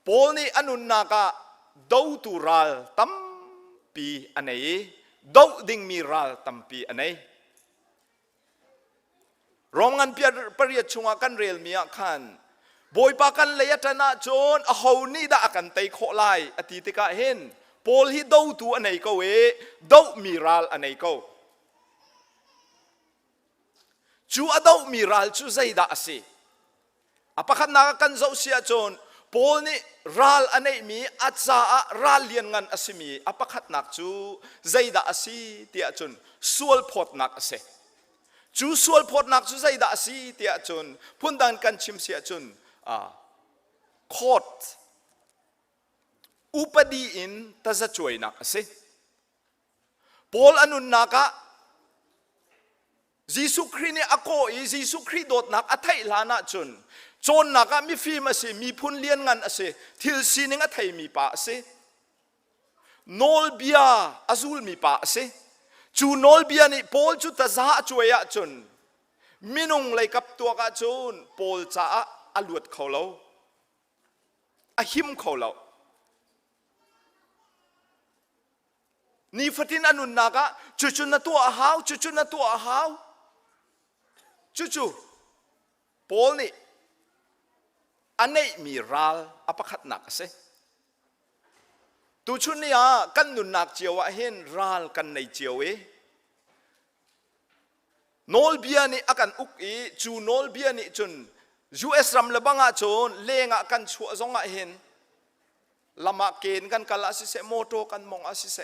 โพลนี่อนุนนากะดาวตุรัลตัมปีอันไหนดาวดิ่งมีรัลตัมปีอันไหนรองงันเปียปริยชงกันเรียลมีขันบอยปากันเลยตนะจนเขานี่ด่ากันไตโคไลอติติกาเห็นโพลที่ดาวตัวอันไหนก็เวดาวมีรัลอันไหนก็จูอดาวมีรัลจูใจด่าสิอปะขันนักกันเจ้าเสียจนโพลนี่รัลอันไหนมีอาจจะรัลเลียนงันอสิมีอปะขันนักจูใจด่าสิเตียจนสวลพอดนักสิจูสวลพอดนักจูใจด่าสิเตียจนพุ่นดันกันชิมเสียจนโคตรอุปดีอินตาจะช่วยนักสิโพลอนุนนักยิสุครีนี่อโกอียิสุครีโดดนักอัฐิลานะจนนักมีฟิมาสิมีพุ่นเลียนงันสิทิลซีนิงอัฐิมีปะสิโนลเบียอาซูลมีปะสิจูโนลเบียนี่โพลจูตาจะช่วยจนมินุงเลยกับตัวกจนโพลจะอลวดเขาเราอหิมเขาเรานี่ฟัตินอนุนนากะจุนนัตัวหาวจุนนัตัวหาวจูโพลนี่ อันนี้มีรัลอปขัดหนักเสตุชุนเนี่ยกันนุนนักเจียวเห็นรัลกันในเจียวโนลเบียนี่อากันอุกอีจูโนลเบียนี่จนUS รำละบังอาจนเลงอากันชัวซงอาเห็นลำมาเกณฑ์กันกันละสิเสโมโตกันมองอาสิเส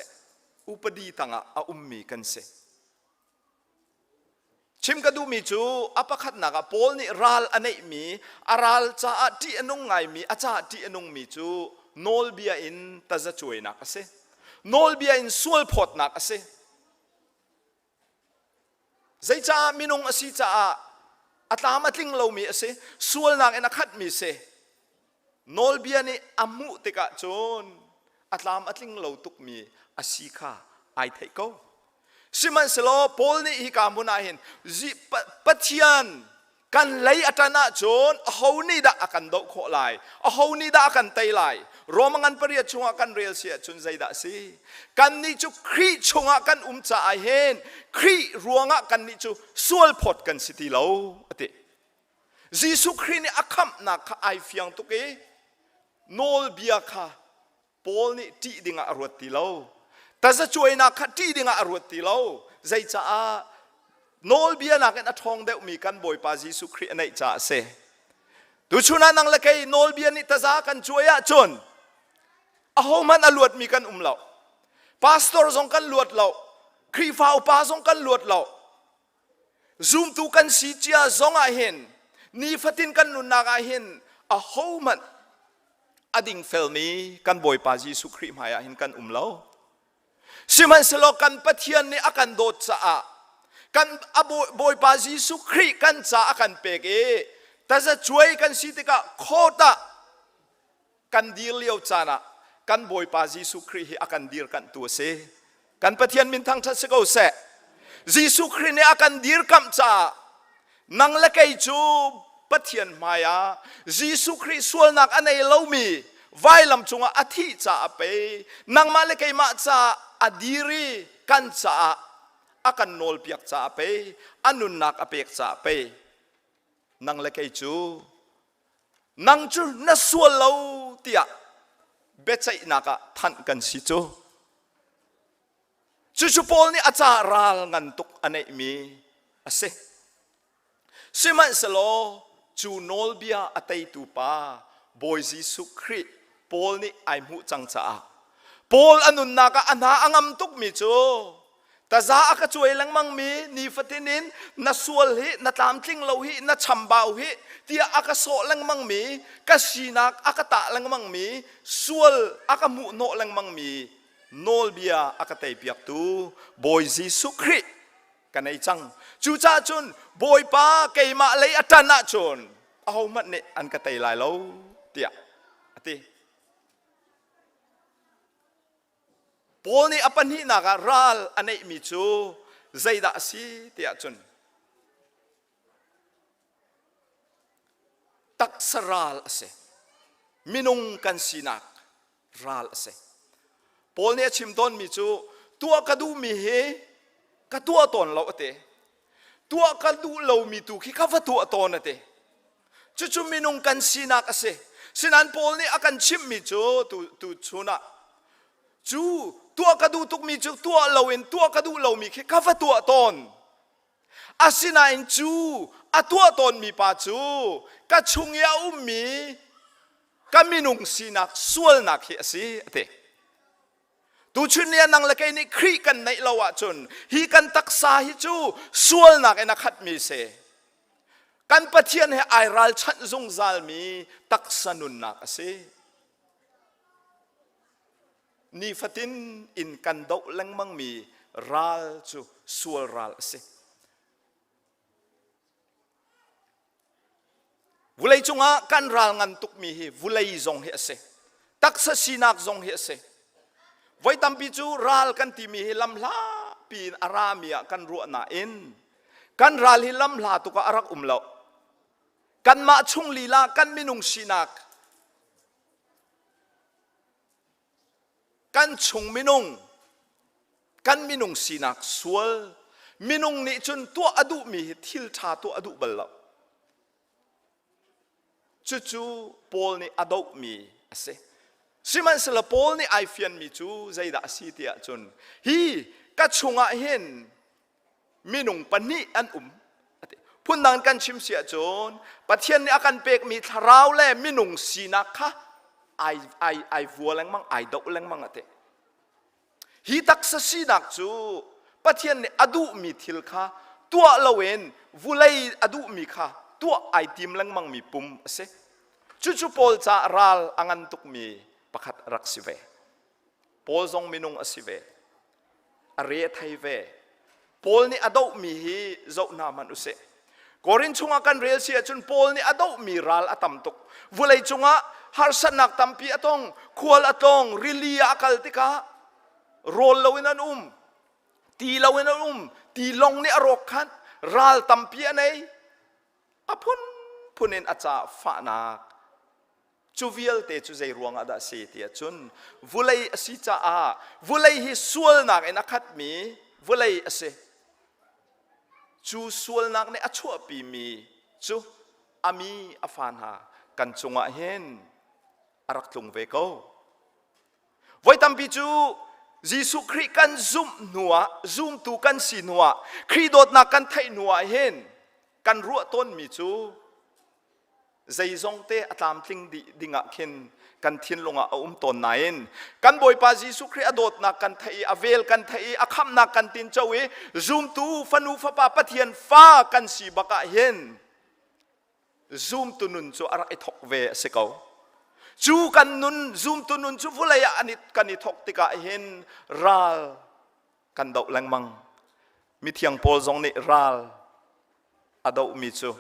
อุปดีตังอามีกันเสชิมกระดูมีจูอปขัดนักปอลนี่รัลอันนี้มีอารัลจ้าที่อนงไงมีอาจารย์ที่อนงมีจูโนลเบียอินตาจะช่วยนักเสโนลเบียอินสวลพอดนักเสใจจ้ามินงอสิจ้าอัตลามัดลิงเรามีเสสวลนักเอ็นขัดมีเสโนลเบียนี่อามุติกะจนอัตลามัดลิงเราตุกมีอสิกาไอเทโกสิมันสโลปอลนี่ฮิกามุนาเห็นจิปัทยันกันเลยอัตนาจนเขานี่ด่ากันดอกโคไลเขานี่ด่ากันไตไลโรมังกันปริยชงกันเรียลเสียจนใจด่าสิกันนี่จูครีชงกันจ่าเห็นครีรวงกันนี่จูสวลพอดกันสิทีเราอติยิสุครีนี่อัคำนักไอฟิยังตุกเอโนลเบียค่ะปอลนี่ที่ดิ่งอรวดทีเราแต่จะช่วยนักที่ดิ่งอรวดทีเราใจจ้าโนลเบียนักอันทองเดวมีกันบ่อยปายิสุครีในจ่าเสดูชุนันนังเล็กโนลเบียนี่ตาซากันช่วยจนอาหมันอลวดมีกันเราพาสตอร์ส่งกันลวดเราครีฟ้าอุปาส่งกันลวดเราซูมตูกันสีเจียส่งอาเห็นนี่ฟัตินกันนุนนากอาเห็นอาหมันอดิ่งเฟลนี้กันบ่อยปายิสุครีมาเห็นกันเราสิมันสโลกันปะเทียนนี่อากันโดดสะกันบ่อยปายิสุครีกันสะกันเปกแต่จะช่วยกันสิติกะโคตะกันดีเลียวจานะกันบ่อยปายิสุครีอากันดีกันตัวเสกันปะเทียนมินทั้งทัศกเอาเสยิสุครีเนี่ยอากันดีกำจานังเล็กไอจูปะเทียนมายายิสุครีส่วนนักอันไหนเล่ามีไว้ลำจงอาทิจ่าไปนังมาเล็กไอมาจ่าอดีรีกันจ่าอากันโนลเปียกจ่าไปอันนุนนักอเปียกจ่าไปนังเล็กไอจูนังจูนัสวลเล่าเตียเบใจนักทันกันสิจูจูปอลนี่อาจารย์รัลงันตุกอันไหนมีอาเซสิมันสโลจูโนลเบียอัตยตูปาบอยจิสุครีปอลนี่ไอมูจังจ้าปอลอนุนนักอันหาอังมตุกมีจูแต่จ้าอักช่วยลังมังมีนี่ฟัตินินนัสวลฮินัตามทิ้งเราฮินัชัมบาวฮิที่อักโซลังมังมีกัสีนักอักตะลังมังมีสวลอักมุโนลังมังมีโนลเบียอักเตยเปียกตูบอยจิสุครีกันไอจังจูจ้าจุนบอยป้าเกยมาเลยอัตนาจนเอามันเนี่ยอันกเตยลายเราเตียอติปอลนี่อปันหินักรัลอันนี้มีจูใจด่าสิเตียจนตักสรัลเสมินุงกันสินักรัลเสปอลนี่ชิมต้นมีจูตัวกระดูมีเฮกระตัวตนเราเตตัวกระดูเรามีตุขี้ข้าวตัวตนเตจู่ๆมินุงกันสินักเสสินันปอลนี่อากันชิมมีจูตุชุนะจูตัวกระดูตุกมีจูตัวเราเองตัวกระดูเรามีขี้ข้าวตัวตนอาสินันจูอาตัวตนมีป่าจูกระชุงยามีกะมินุงสินักสวลนักเฮสิเตตูชุนเนี่ยนังละแกนี่ครีกันในละวะจนฮีกันตักษาฮิจูสวลนักเอนักขัดมีเสกันปะเทียนให้ไอรัลชันซงซาลมีตักษนุนนักเสนี่ฟัตินอินกันดอกลังมังมีรัลจูสวลรัลเสวุเลยจงอากันรัลงันตุกมีฮีวุเลยซงเฮเสตักษสินักซงเฮเสไว้ตามพิจูรัลกันที่มีลำลาปีนอารามีกันรัวนาอินกันรัลฮิลำลาตุกอารักเลากันมาชุงลีลากันมินุงสินักกันชุงมินุงกันมินุงสินักสวลมินุงนี่จนตัวอดุมีทิลชาตัวอดุบลละจ จูปอลนี่อดอกมีเสสิมันสละปอลนี่ไอเฟียนมีจูใจด่าสีเตียจนฮีกัดชงเห็นมีหนุ่งปนนี่อันพุ่นดังกันชิมเสียจนประเทศนี้อาการเปกมีทาราวเล่มีหนุ่งสีนักค่ะไอวัวแรงมั่งไอดอกแรงมั่งฮีตักสีนักจูประเทศนี้อดูมีทิลค่ะตัวเราเองวุเลยอดูมีค่ะตัวไอติมแรงมั่งมีปุ่มเสจู่ๆพอลจะรัลอังันตุกมีประคัดรักสิเวพอลทรงมีนุ่งสิเวอริยไทยเวพอลนี่อดูมีฮีเจ้านามันอุเสกอรินชงกันเรียลเสียจนพอลนี่อดูมีรัลอตัมตุกวุเลยชงะฮาร์สนักตัมปีอตงขวลอตงริลียกัลติกาโรลลาวินันตีลาวินันตีลงนี่อรกขันรัลตัมปีอันไหนอพุนินอาจจะฝานักจูวิลเตจูใจรวงอาดาเสียเตียจนวุเลยสิจ้าวุเลยฮิสวลนักเอ็นักขัดมีวุเลยเสจูสวลนักเนี่ยชั่วปีมีจูอามีอาฟานหากันจงเห็นอารักลงเวก้ไว้ทำปีจูยิสุคริกันซุ่มหนัวซุ่มตูกันสีหนัวครีโดดนักกันไทยหนัวเห็นกันรัวต้นมีจูใจจงเตะตามทิ้งดิ่งเข็นกันทิ้งลงตนไหนกันบ่อยปาจิสุครีอดนักกันไทยอเวลกันไทยอคำนักกันตินเจ้าเวซุมตูฟันูฟ้าปะเทียนฟ้ากันสีบักเห็นซุมตุนุนจูอะไรทกเวสเกาจูกันนุนซุมตุนุนจูฟุเลยอันนี้กันนี่ทกติกาเห็นรัลกันดอกแรงมังมีเทียงโพลจงนี่รัลอดอกมีจู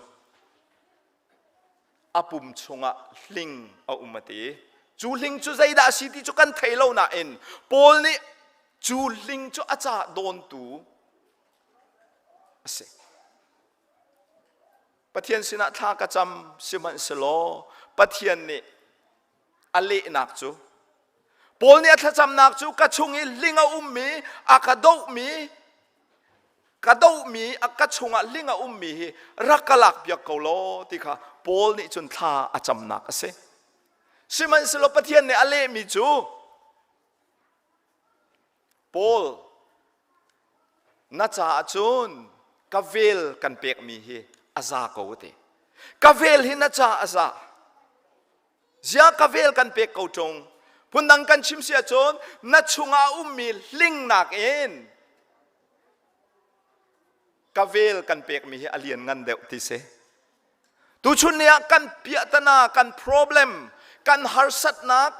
อาปุ่มชงะลิงเอาอุมาตีจูลิงจูใจด่าสิที่จูกันไทยเราหน้าเอ็นปอลนี่จูลิงจูอาจจะโดนตูเสปะเทียนสินะท่ากระจำสิมันสโลปะเทียนนี่อเลนักจูปอลนี่ถ้าจำนักจูกระชงอีลิงเอามีอากาโดมีกระโดมีอากาชงลิงเอามีรักกลักเบียกเกาโลติค่ะปอลนี่จนท่าอาจำนักเสสิมันสโลปะเทียนนี่อเลมีจูปอลน่าจะจุนกาเวลกันเปียกมีเฮอาซาโกเตกาเวลหิน่าจะอาซาเจ้ากาเวลกันเปียกเกาจงพุ่นดังกันชิมเสียจนนัดชงอามีลิงนักเอ็นกาเวลกันเปียกมีเฮอเลียนงันเดวติเซตุชุนเนี่ยกันเปียตนากัน problem กันฮาร์สัตนัก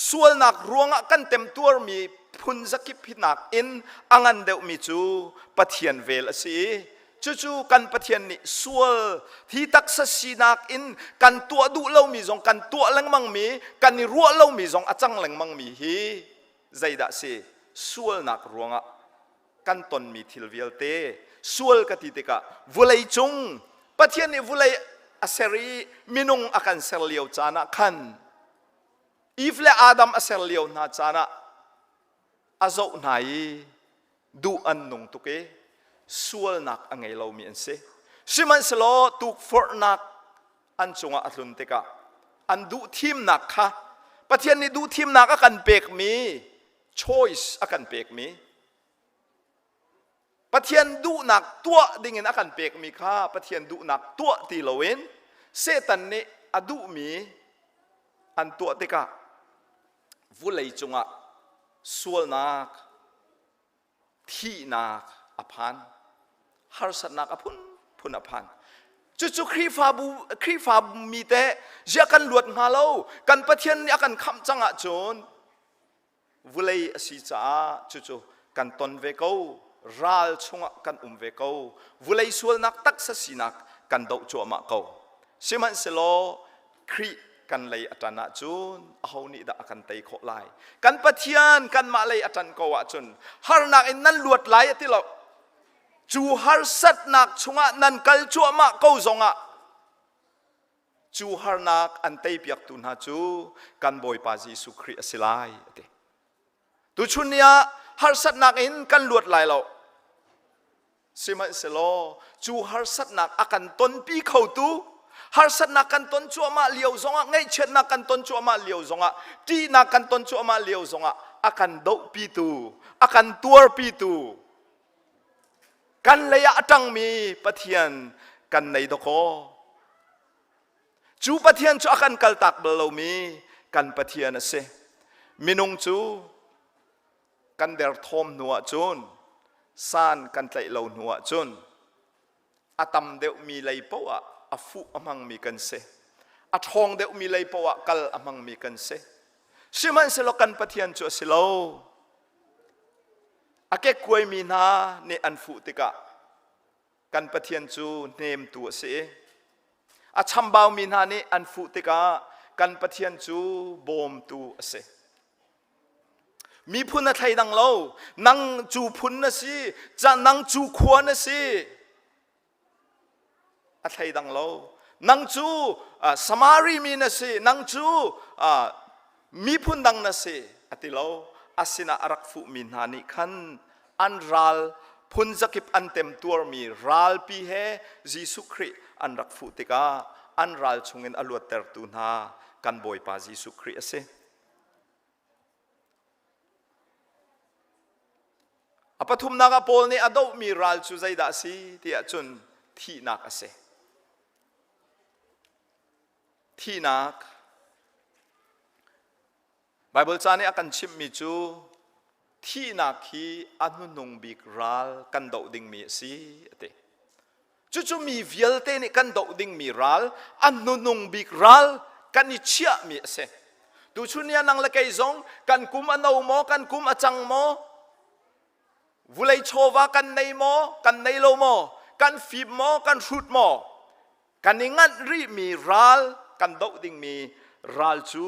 ส่วนนักรวงกันเต็มตัวมีพุนสักกิพินักอินอังันเดวมีจูปะเทียนเวลสิจู่ๆกันปะเทียนนี่ส่วนที่ตักษสีนักอินกันตัวดูเล่ามีจงกันตัวแรงมังมีกันนี่รัวเล่ามีจงอาจังแรงมังมีฮีใจด่าสิส่วนนักรวงกันตนมีทิลเวลเตส่วนกติเตกะวุเลยจงปะเทียนนี่วุเลยอาเซรีมินุงอากันเซลเลียวจานะขันอีฟเลอาดัมอาเซลเลียวนาจานะอาโจไหนดูอันนุงตุเกส่วนนักอังไงเรามีอันเสสิมันสโลตุกฟอร์นักอันจงอัลลุนเตกะอันดูทีมนักค่ะปะเทียนนี่ดูทีมนักอากันเปกมี choice อากันเปกมีปะเทียนดูนักตัวดิ่งอากันเปกมีค่ะปะเทียนดูนักตัวตีโลเวนเซตันนี่อดูมีอันตัวเตกะวุเลยจงอ่ะส่วนนักที่นักอภันฮาร์สันนักอพุนพุนอภันจู่ๆครีฟาบูมีแต่เจ้ากันหลวดงาเลากันปะเทียนอากันคำจังอ่ะจนวุเลยสิจ้าจู่ๆกันตนเวก้รัลชงกันเวก้วุเลยส่วนนักตักษสีนักกันดอกจัวมาเก้าสิมันเสโลครีกันเลยอาจารย์จุนเอานี่ด่ากันไตโคไลกันปะเทียนกันมาเลยอาจารย์กว่าจุนฮาร์นักอินนั้นลวดไหลที่เราจูฮาร์สัตนักชงะนันกัลจัวมาเก้าจงะจูฮาร์นักอันไตเปียกตุนฮาจูกันบอยปาจิสุครีสิไลตุชุนเนียฮาร์สัตนักอินกันลวดไหลเราสิมันเสโลจูฮาร์สัตนักอากันต้นปีเขาตู har sat na kan ton chu ma liu zonga ngai chet na kan ton chu ma liu zonga ti na kan ton chu ma liu zonga akan do pi tu akan tuar pi tu kan leya atang mi pathian kan nei do ko chu pathian chu akan kal tak belo mi kan pathian ase minung chu kan der thom nuwa chun san kan tlai lo nuwa chun atam deuh mi lei powa afu amang mi kan se athong deuh mi lei powa kal amang mi kan se siman selo kan pathian chu silo ake kuai mi na ne anfu tika kan pathian chu nem tu se a chambao mi na ne anfu tika kan pathian chu bom tu ase mi phun na thai dang lo nang chu phun na si cha nang chu khwa na si a thai dang lo nang chu samari mi na si nang chu mi phun dang na si atilo asina arak fu min hani khan anral phun zakip antem tur mi ral pi he jisu khri anrak fu tika anral chungin aluat ter tu na kan boy pa jisu khri ase apathum naga pol ni ado mi ral chu zaida si ti achun thi nak ase thi nak Bible chani akan chim mi chu thi nak khi anu nong bik ral kan do ding mi si ate chu chu mi vial te ni kan do ding mi ral anu nong bik ral kan ni chia mi ase tu chunia nang la kai zong kan kum anau mo kan kum achang mo vulai chowa kan nei mo kan nei lo mo kan fib mo kan shoot mo kan ingat ri mi ral kan do ding mi ral chu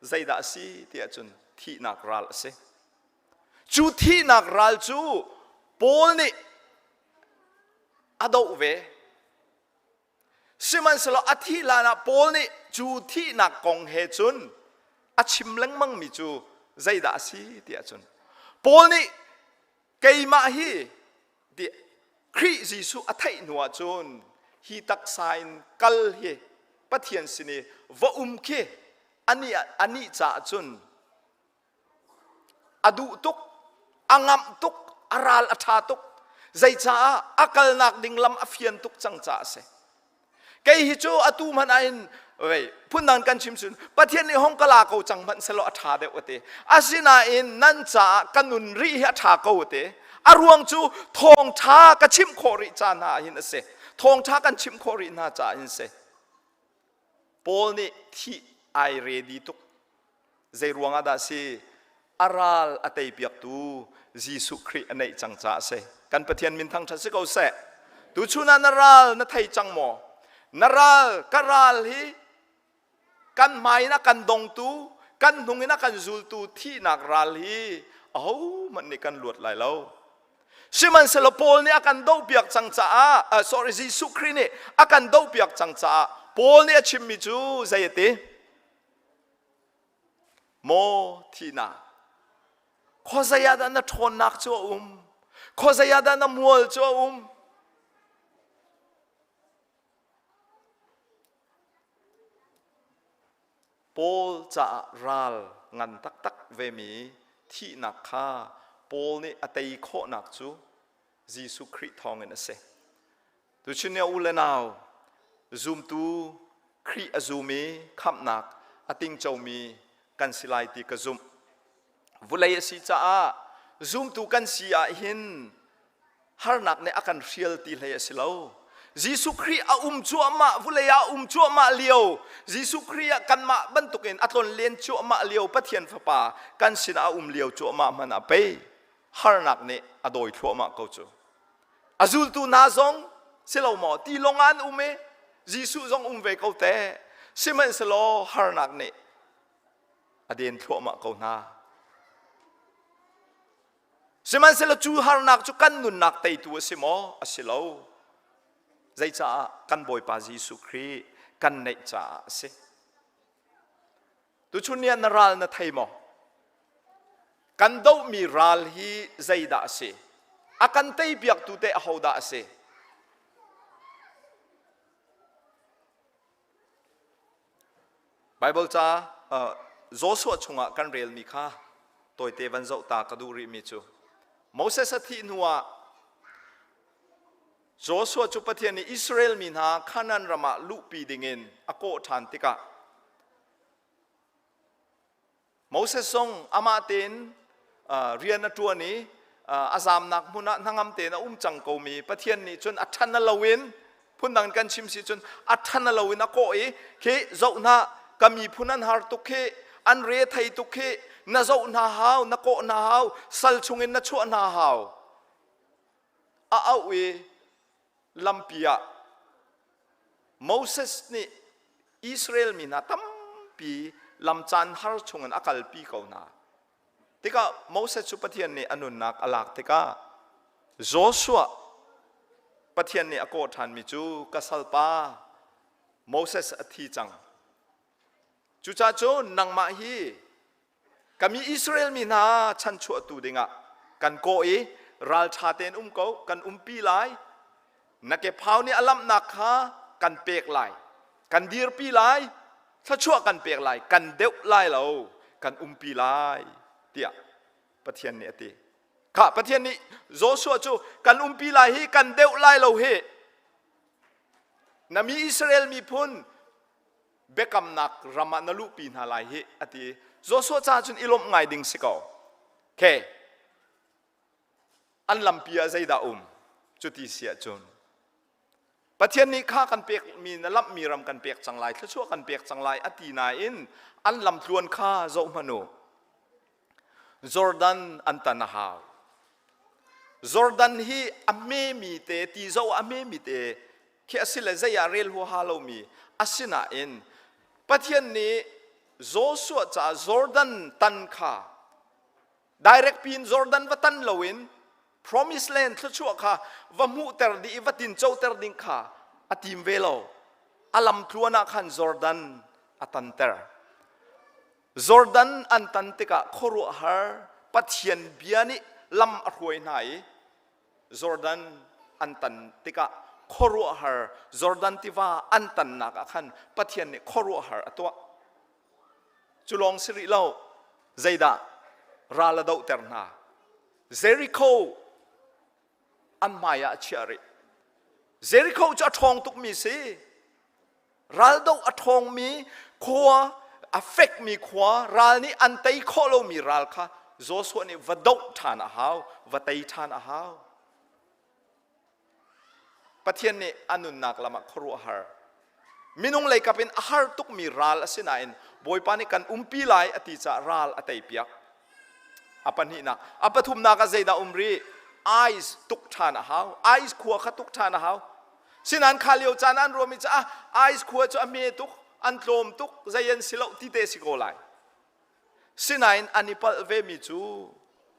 zaida si ti achun thi nak ral ase chu thi nak ral chu pol ni ado ve siman selo athi lana pol ni chu thi nak kong he chun achim leng mang mi chu zaida si ti achun pol ni keima hi di khri jisu athai nuwa chun hi tak sain kal hi pathian sini va ke ani cha chun adu tuk angam tuk aral atha tuk zai cha akal nak ding lam afian tuk chang cha se kai hi chu atu man ain oi punan kan chim sun pathian ni hong kala ko chang man selo atha de ote asina in nan cha kanun ri ha tha ko te aruang chu thong tha ka chim khori cha na hin ase thong tha kan chim khori na cha in se pol ni thi ai ready tuk zai ruanga da si aral atei piak tu jisu khri anei chang cha se kan pathian min thang tha se ko se tu chuna naral na thai chang mo naral karal hi kan mai na kan dong tu kan hungina kan zul tu thi nak ral hi au man ni kan luat lai lo siman selo pol ni akan do piak chang cha sorry jisu khri ni akan do piak chang cha pol ni achim mi chu zayete mo thina khozayada na thon nak cho khozayada na mual cho pol cha ral ngan tak tak ve mi thi nak kha pol ni atei kho nak chu jisu khri thong en ase tu chinia ulenaw zoom tu khri azumi kham nak ating chawmi kan silai ti ka zoom vulai si cha zoom tu kan sia hin har nak ne akan rial ti hlei asilo jisu khri a chu ma vulaya chu ma leo jisu khri kan ma bantukin atlon len chu ma leo pathian phapa kan sina leo chu ma man ape har nak ne adoi thu ma ko chu azul tu na zong silo mo ti longan ume jisu zong ve ko te simen selo har nak ne aden thu ma ko na siman selo chu har nak chu kan nun nak tei tu simo asilo zai cha kan boy pa jisu khri kan nei cha se tu chunia naral na thai mo kan do mi ral hi zai da se akan tei biak tu te ho da se Bible cha Joshua chunga kan rel mi kha toy te van zo ta kaduri mi chu Moses athi nuwa Joshua chu pathian ni Israel min ha Khanan rama lu pi dingin ako than tika Moses song ama ten rian atua ni azam nak muna nangam te na chang ko mi pathian ni chun athan na lawin phun dang kan chim si chun athan na lawin ako e ke zo na kami phunan har tu ke an re thai tu ke na zo na hau na ko na hau sal chungin na chu na hau a au e lampia Moses ni Israel mi na tam pi lam chan har chungan akal pi ko na tika Moses chu pathian ni anun nak alak tika Joshua pathian ni ako than mi chu kasalpa Moses athi chang chu cha chu nang ma hi kami Israel mi na chan chu tu dinga kan ko e ral tha ten ko kan pi lai na ke phau ni alam nak ha kan pek lai kan dir pi lai sa chu kan pek lai kan deu lai lo kan pi lai tia pathian ni ati kha pathian ni Joshua chu kan pi lai hi kan deu lai lo he nami Israel mi phun bekam nak rama nalu pi na lai he ati Joshua cha chun ilom ngai ding sikau ke an lampia zaida chuti sia chun pathian ni kha kan pek mi na lam mi ram kan pek changlai thchu kan pek changlai ati na in an lam tluan kha zo manu Jordan antana ha Jordan hi ame mi te ti zo ame mi te ke asila zaya rel ho halo mi asina in pathian ni Joshua cha Jordan tan kha direct pin Jordan watan lowin promised land thchu kha vamu ter di vatin chau ter ding kha atim velo alam tluana khan Jordan atan ter Jordan antantika khoru har pathian biani lam arhoi nai Jordan antantika khoru har Jordan tiva antan nak khan pathian ni khoru har atwa chulong sri lo zaida rala dau terna Jericho an maya chiari Jericho cha thong tuk mi si ral dau athong mi khoa affect mi khwa ral ni an tai kholo mi ral kha Joshua ni vadau thana hau vatai thana hau pathian ni anun nak lama khru har minung lai kapin ahar tuk mi ral asina in boy pani kan pi lai ati cha ral atai piak apan hi nak apathum na ka zaida umri eyes tuk thana hau eyes khwa kha tuk thana hau sinan khalio chanan romi cha eyes khwa cha me tuk an tlom tuk zayan silo ti te sikolai sinain anipal ve mi chu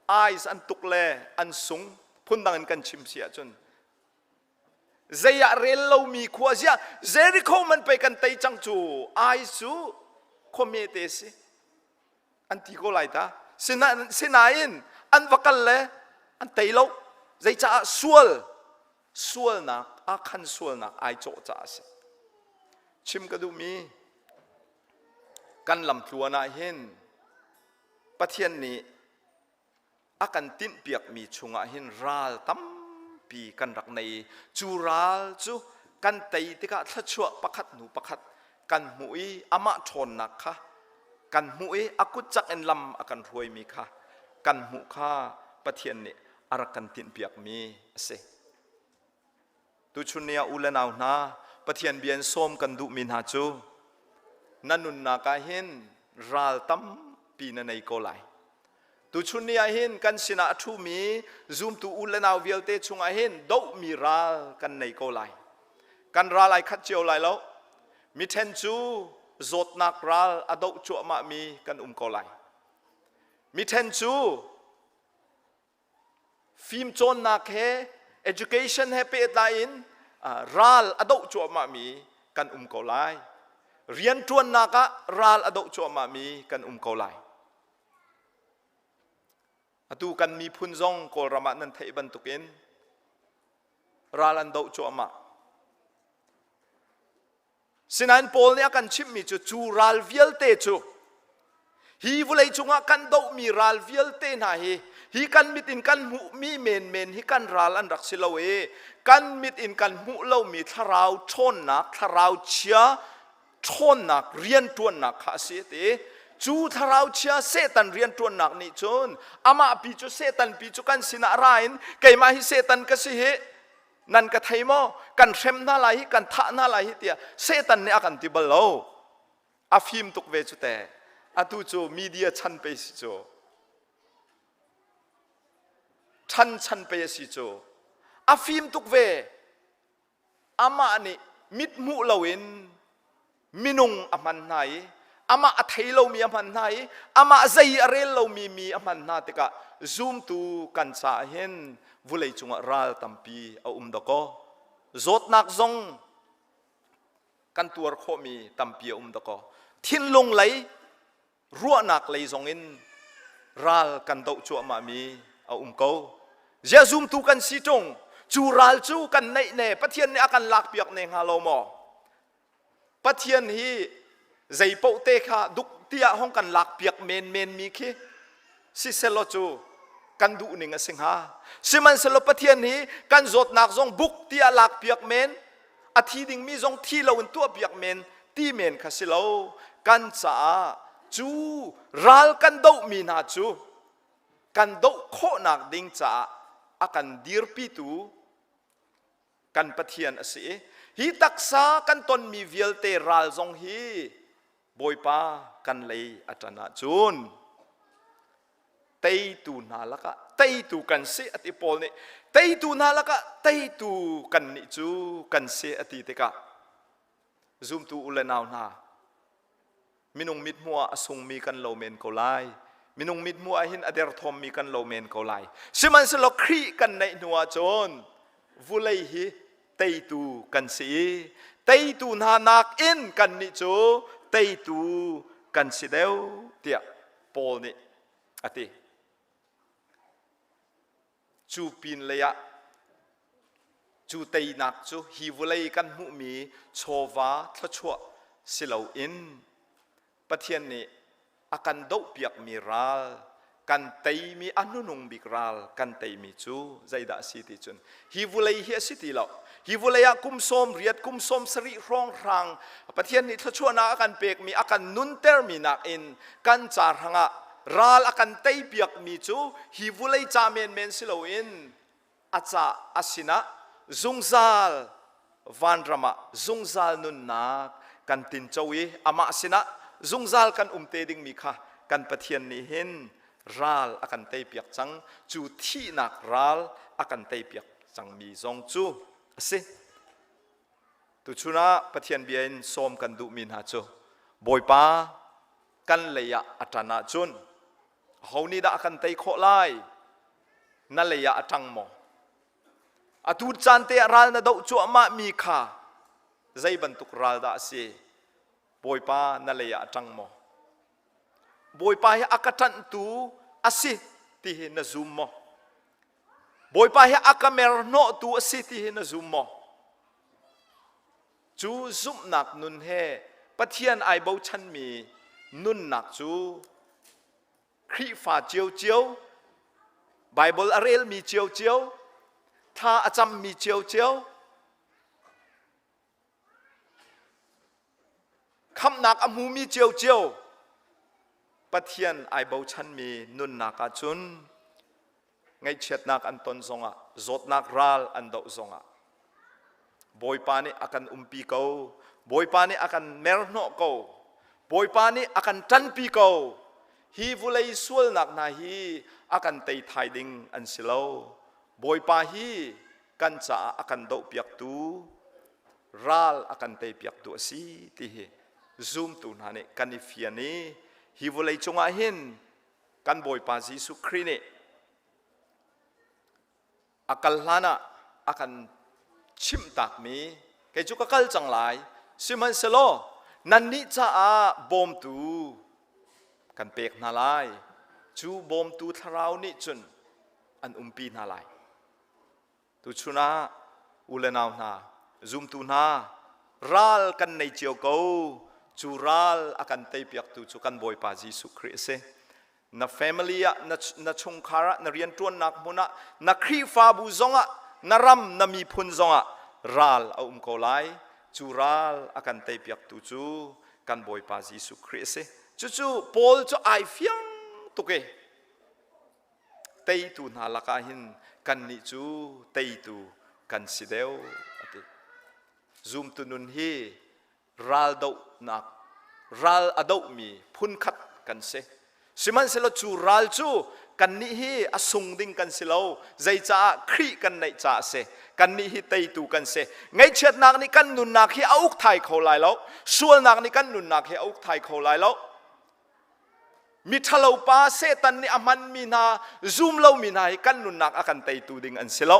eyes an tuk le an sung phundang kan chim sia chun zaya rel lo mi khwa sia Jericho man pe kan tai chang chu eyes chu khome te si an ti ko lai ta sinain an vakal le an tai lo zai cha sual na a khan sual na ai cho cha se chim ka du mi kan lam tluana hin pathian ni akan tin piak mi chunga hin ral tam pi kan rak nei chu ral chu kan tai tika thachua pakhat nu pakhat kan mui ama thon nak kha kan mui akut chak en lam akan roi mi kha kan mu kha pathian ni arakan tin piak mi ase tu chunia ulenaw na pathian bian som kan du min ha chu nanun na ka hin ral tam pi na nei ko lai tu chunia hin kan sina thu mi zoom tu ulenaw vialte chunga hin do mi ral kan nei ko lai kan ral ai khat chiao lai lo mi then chu zot nak ral ado chu ma mi kan ko lai mi then chu phim chon nak he education he pe lain ral ado chu ma mi kan ko lai rian tuan naka ral ado chu ma mi kan ko lai atu kan mi phun zong kol rama nan thei ban tukin ralan do chu ma สินันโปลเนี่ยกันชิมมีจูรัลวิลเตจูฮีวุเลยจุงกันโดมีรัลวิลเตน่าฮีกันมิดอินกันหูมีเมนฮีกันรัลอันรักสิลาเวกันมิดอินกันหูเลามีทาราวชนนักทาราวเชียชนนักเรียนตัวนักข้าเสียเตจูทาราวเชียเซตันเรียนตัวนักนี่จนอามาปีจูเซตันปีจูกันสินาราอินไกมาฮิเซตันก็สิเฮนั่นก็ไทยมอกันเข็มน่าไรกันท่าน่าไรเตียเซตันเนี่ยกันติบลโลอาฟิมตุกเวจุแต่อาตูโจมีเดียชันไปสิโจชันไปสิโจอาฟิมตุกเวอามานี่มิดมุลาวินมินุงอามันไหนอามาอัฐิเรามีอามันไหนอามาใจอะไรเรามีอามันนาติกะซูมตูกันสาเห็นวุเลยจุงรัลตัมปีเอาดอกจดนักซงกันตัวโคมีตัมปีเอาดอกทิ้งลงไหลรัวนักไหลซงอินรัลกันโตจัวมามีเอาเขาเจ้าซูมตูกันสิจงจูรัลจูกันในปะเทียนเนี่ยกันลักเปียกในฮาโลมอปะเทียนฮีใจโปเตค่ะดุกเตียห้องกันลักเปียกเมนมีคีสิเซโลจูกันดูหนึ่งสิงหาสิมันสลบปะเทียนนี้กันจดนักจงบุกที่หลักเปียกเมนอาทิดิ่งมีจงที่เราตัวเปียกเมนที่เมนข้าสิเรากันจ้าจูรัลกันดูมีนาจูกันดูโคนักดิ่งจ้าอากันดีร์ปีตูกันปะเทียนสิฮีตักษากันตนมีเวลเตรัลจงฮีบอยป้ากันเลยอาจารย์จูนเตยตูนาละก็เตยตูกันเสียอติปอลนี่เตยตูนาละก็เตยตูกันนิจูกันเสียอติเตกะซูมตูอุเลนาวนามินุงมิดมัวอสงมีกันโลเมนโกไลมินุงมิดมัวหินอเดรทอมมีกันโลเมนโกไลสิมันสลกครีกันในนัวโจนวุเลยฮีเตยตูกันเสียเตยตูนานักอินกันนิจูเตยตูกันเสียเดียวเตียปอลนี่อติจูปินเลยะจูเตยนักจูฮิวเลยกันมุมีโชวาทะชัวสิลาอินปะเทียนนี้อากันดกเปียกมีรัลกันเตยมีอนุนุงบิกรัลกันเตยมีจูใจด่าสิติจุนฮิวเลยเฮียสิติเราฮิวเลยกุมสมเรียดกุมสมสริร้องรังปะเทียนนี้ทะชัวนาอากันเปกมีอากันนุนเตอร์มีนักอินกันจารังะรัลอากันเตยเปียกมีจูฮิวเลยจาเมนสิลาอินอาจาอาสินะจงซาลวันรามาจงซาลนุนนักกันตินเจวีอามาสินะจงซาลกันเตดิงมีค่ะกันปะเทียนนี้เห็นรัลอากันเตยเปียกจังจูที่นักรัลอากันเตยเปียกจังมีจงจูสิตุชุนะปะเทียนเบียนสมกันดูมินหาจูบอยป้ากันเลยะอัตนาจุนเขานี่ด่ากันเตยโคไลนั่นเลยะจังโมอาตูจันเตอรัลนาดูจัวมามีค่ะใจบรรทุกรัลดาสีบอยป้านั่นเลยะจังโมบอยป้าให้อากาศตูอาศิที่เห็นซูมโมบอยป้าให้อากาศเมรโนตูอาศิที่เห็นซูมโมจูซุมนักนุนเฮปะเทียนไอโบชันมีนุนนักจูครีฟ้าเจียวเจียวไบเบิลอาเรลมีเจียวเจียวถ้าอาจารย์มีเจียวเจียวคำนักอมูมีเจียวเจียวปะเทียนไอโบชันมีนุนนักอาจุนไงเช็ดนักอันตนทรงะจดนักรัลอันโดทรงะบอยปานี่akan umpi kau boi pa ni akan merno kau boi pa ni akan tanpi kau hi vulai sul nak na hi akan tei thai ding an silo boi pa hi kan cha akan do piak tu ral akan tei piak tu si ti hi zoom tu na ne kanifia ni hi vulai chunga hin kan boi pa Jesu Christ ni akal lana akanชิมตักมีแกจุกกัลจังไลสิมันเสโลนันนิจ้าบอมตูกันเปกนาไลจูบอมตูทาราวนิจุนอันปีนาไลตุชุนาอุเลนาวนาซุมตูนา รัลกันในเจียวกูจูรัลอากันเตยเปียกตูจูกันบอยปาจิสุคริสna family na chungkhara na rian tuan nak muna na khri fa bu zonga na ram na mi phun zonga ral a ko lai chu ral akan te piak tu chu kan boy pa Jesu Christ chu Paul chu ai fiang tu ke tei tu na laka hin kan ni chu tei tu kan sideu ati zoom tu nun hi ral do nak ral adau mi phun khat kan se siman selo chu ral chu kan ni hi asung ding kan silo zai cha khri kan nei cha se kan ni hi tei tu kan se ngai chet nak ni kan nun nak hi auk thai kho lai lo sual nak ni kan nun nak hi auk thai kho lai lo mi thalo pa se tan ni aman mi na zoom lo mi na hi kan nun nak akan tei tu ding an silo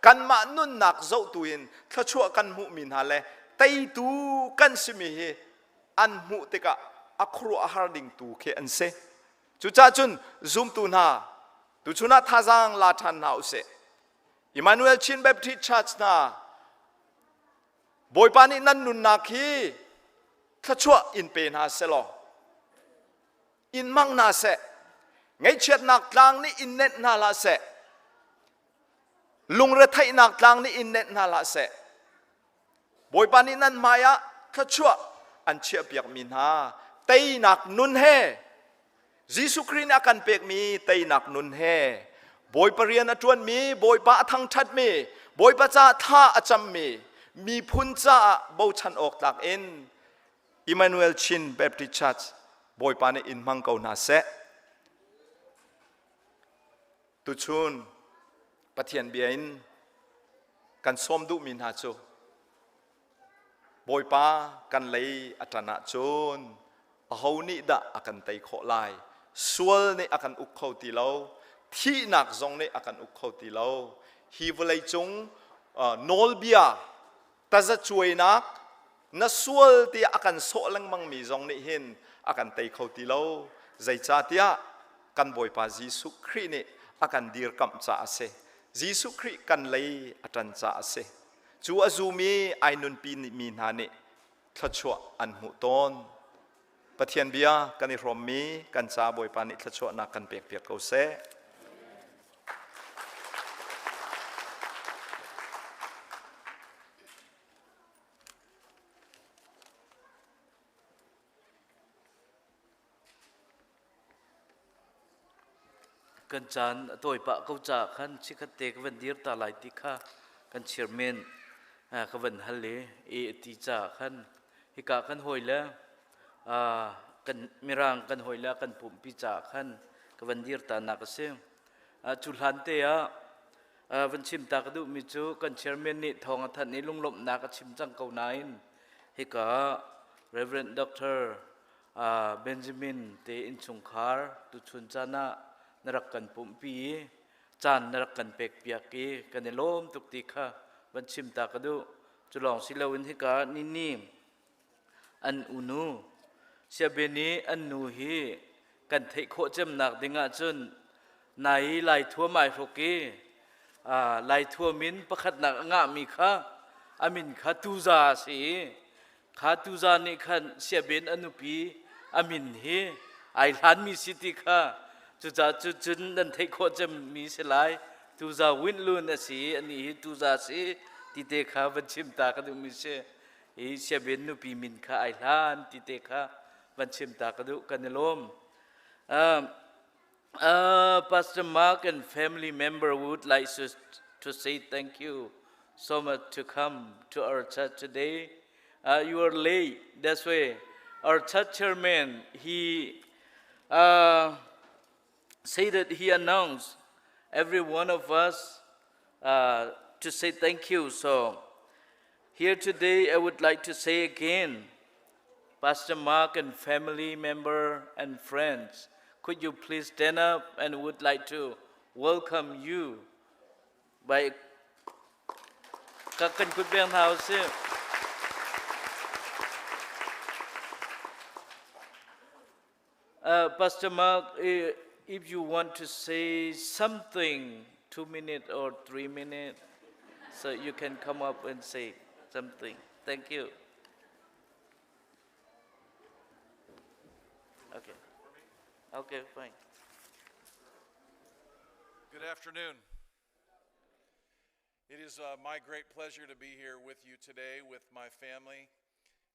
kan ma nun nak zo tuin thachua kan mu mi na le tei tu kan simi hi an mu te ka akru aharding tu ke anse chu cha chun zoom tu na tu chuna thazang la than na use Emmanuel Chin Baptist Church na boy pani nan nun na khi thachua in pe na selo in mang na se ngai chet nak tlang ni in net na la se lung re thai nak tlang ni in net na la se boy pani nan maya thachua an chia piak min ha tei nak nun he Jesu Christ akan pek mi tei nak nun he boy parian atuan mi boy pa thang that mi boy pa cha tha acham mi phun cha bo chan ok tak in Emmanuel Chin Baptist Church boy pa ne in mang kau na se tu chun pathian biain kan som du min ha chu boy pa kan lei atana chun a ho ni da akan tei kho lai sual ni akan uk khau ti lo thi nak zong ni akan uk khau ti lo hi volai chung nol bia ta za chuai nak na sual ti akan so lang mang mi zong ni hin akan tei khau ti lo zai cha tia kan boy pa Jesu Christ ni akan dir kam cha ase Jesu Christ kan lei atan cha ase chu azumi ainun pi mi na ni thachua an mu ton pathian bia kan i rom mi kan cha boy pani thachua na kan pek pek ko se kan chan toy pa ko cha khan chikhat te kan dir ta lai ti kha kan chairman ka van halle e ti cha khan hi ka kan hoila kan mirang kan hoila kan pum pi cha khan ka van dir ta na ka se chulhan te ya van chim ta ka du mi chu kan chairman ni thong than ni lunglom na ka chim chang ko nain hi ka Reverend Dr. Benjamin te in chungkhar tu chun chana narak kan pumpi chan narak kan pek piaki kan lom tuk ti kha ban chim ta ka du chulong silawin hi ka ni an unu sia beni an nu hi kan thei kho chem nak dinga chun nai lai thua mai phoki lai thua min pakhat nak nga mi kha amin kha tu za si kha tu za ni khan sia ben anupi amin hi ai lan mi city kha chu cha chu chun nan thei kho chem mi se lai tu za win lun asi ani hi tu za si ti te kha ban chim ta ka du mi se e sia ben nu pi min kha ai lan ti te kha ban chim ta ka du kan lom Pastor Mark and family member would like to say thank you so much to come to our church today. You are late, that's why our church chairman he say that he announced every one of us to say thank you. So here today I would like to say again, Pastor Mark and family member and friends, could you please stand up and would like to welcome you by Kakan Kutbeng House. Pastor Mark, if you want to say something, 2 minutes or 3 minutes, so you can come up and say something. Thank you. Okay. Okay, fine. Good afternoon. It is my great pleasure to be here with you today with my family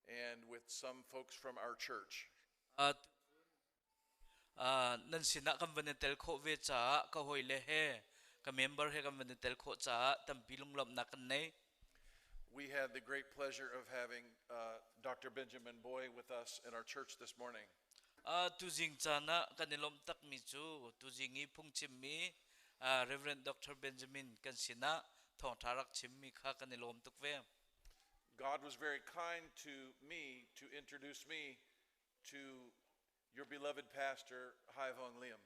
and with some folks from our church. Nan sina kam vanetel kho ve cha ka hoi le he ka member he kam vanetel kho cha tampi lunglom na kan nei. We had the great pleasure of having Dr. Benjamin Boy with us in our church this morning. Tu jing chana kanilom tak mi chu tu jingi phung chim mi Reverend Dr. Benjamin kan sina thong tharak chim mi kha kanilom tuk ve. God was very kind to me to introduce me to your beloved pastor, Hai Vong Liam.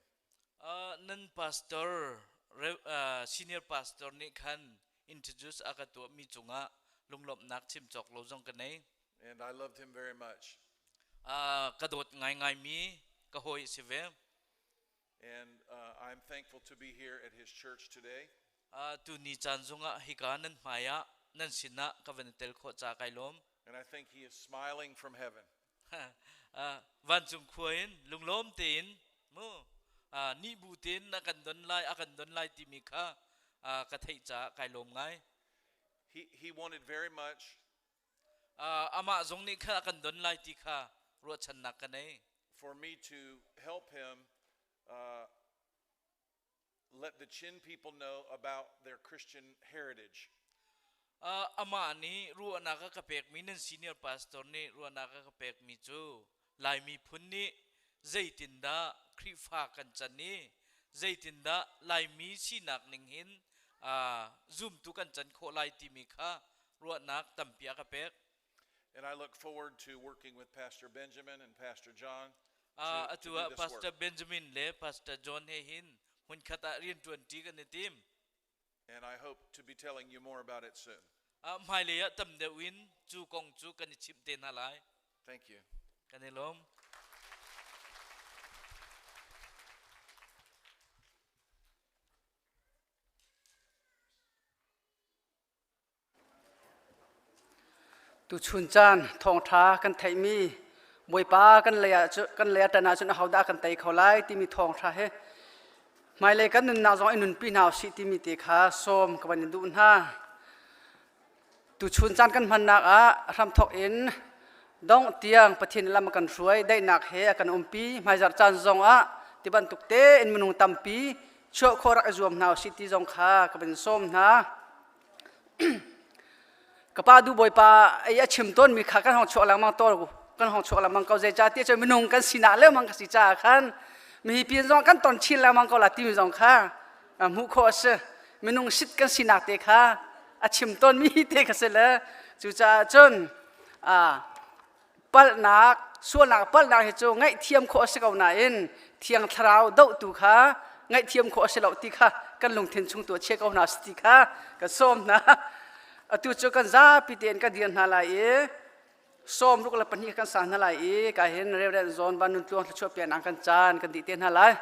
Nan pastor, senior pastor ni khan introduce akatua mi chunga lunglop nak chim chok lo jong kanai. And I loved him very much. Kadot ngai mi kahoi sive. And I'm thankful to be here at his church today. Tu ni chan zunga hika nan maya nan sina kavenetel kho cha kailom. And I think he is smiling from heaven. Van chung khuin lunglom tin mo ni bu tin na kan don lai ti mi kha ka thei cha kailom ngai. He wanted very much ama zong ni kha kan don lai ti kha ro chan na kanai. For me to help him let the Chin people know about their Christian heritage. Ama ni ru anaka kapek mi nan senior pastor ni ru anaka kapek mi chu lai mi phun ni zaitinda khrifa kan chani zaitinda lai mi sinak ning hin zoom tu kan chan kho lai ti mi kha ru anak tampia kapek. And I look forward to working with Pastor Benjamin and Pastor John to do this Pastor work. Benjamin le Pastor John he hin hun khata rian 20 kan team. And I hope to be telling you more about it soon. Mai le ya tam de win chu kong chu kan chip te na lai. Thank you. Kanilom. Tu chun chan thong tha kan thai mi boi pa kan le ta na chun hauda kan tai kholai ti mi thong tha he mai le kan nun na zong inun pi naw si ti mi te kha som ka ban du na tu chun chan kan man nak a ram thok in dong tiang pathin lam kan ruai dai nak he kan umpi mai jar chan zong a ti ban tuk te in munung tampi cho khorak azum naw si ti zong kha ka ban som na kapa du boy pa ai achim ton mi kha kan hong cho lang mang tor kan hong cho lang mang kau je cha ti che minung kan sina le mang ka si cha khan mi pi zong kan ton chin lang mang kau la ti mi zong kha mu kho se minung sit kan sina te kha achim ton mi te ka se le chu cha chon pal nak sual nak pal nak he chu ngai thiam kho se kau na in thiang thrau dau tu kha ngai thiam kho se lo ti kha kan lung thin chung tu che kau na sti kha ka som na tu chu kan za piten ka dian halai e som ruk la pani kan san halai e ka hen reverend zon ban nun tuang chu pian ang kan chan kan di ten halai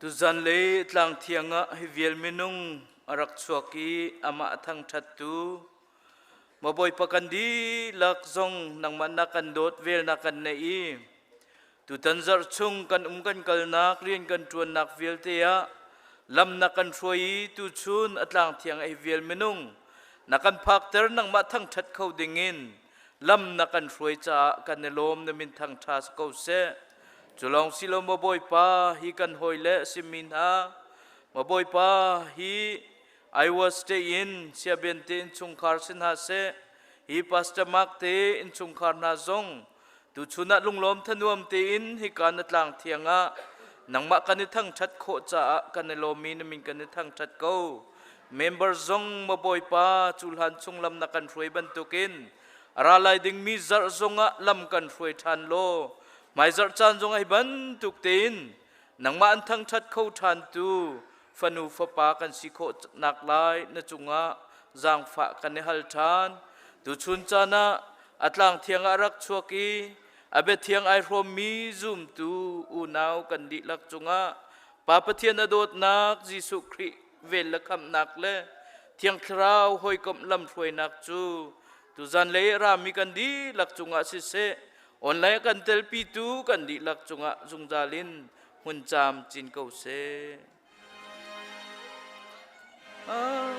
tu zan le tlang thianga hi vial minung arak chuaki ama thang thattu maboi pakandi lak zong nang man kan dot vel na kan nei tu tanzar chung kan kan kalnak rian kan tuan nak vel te ya lam na kan roi tu chun atlang thiang hi vial minung na kan phakter nang ma thang that khau dingin lam na kan roi cha kan lom na min thang tha ko se Chulong silo maboy pa hi kan hoile simin ha maboy pa hi I was stay in siabente in chungkhar sin ha se hi pastor mak te in chungkhar na zong tu chuna lunglom thanuam te in hi kan atlang thianga nangma kan thang that kho cha kan lomi na min kan thang that ko member zong maboy pa chulhan chung lam na kan roi ban tukin aralai ding mi zar zonga lam kan roi than lo mai zar chan zong ai ban tuk tin nang ma an thang that khâu than tu fanu fa pa kan si kho nak lai na chunga zang fa kan ne hal than tu chun chana atlang thiang arak chuaki abe thiang ai rom mi zum tu u nau kan di lak chunga pa pathian adot nak jisu khri vel la kham nak le thiang thrau hoi kom lam throi nak chu tu zan le ra mi kan di lak chunga si se online kan tel pi tu kan di lak chunga zung jalin hun cham chin ko se amen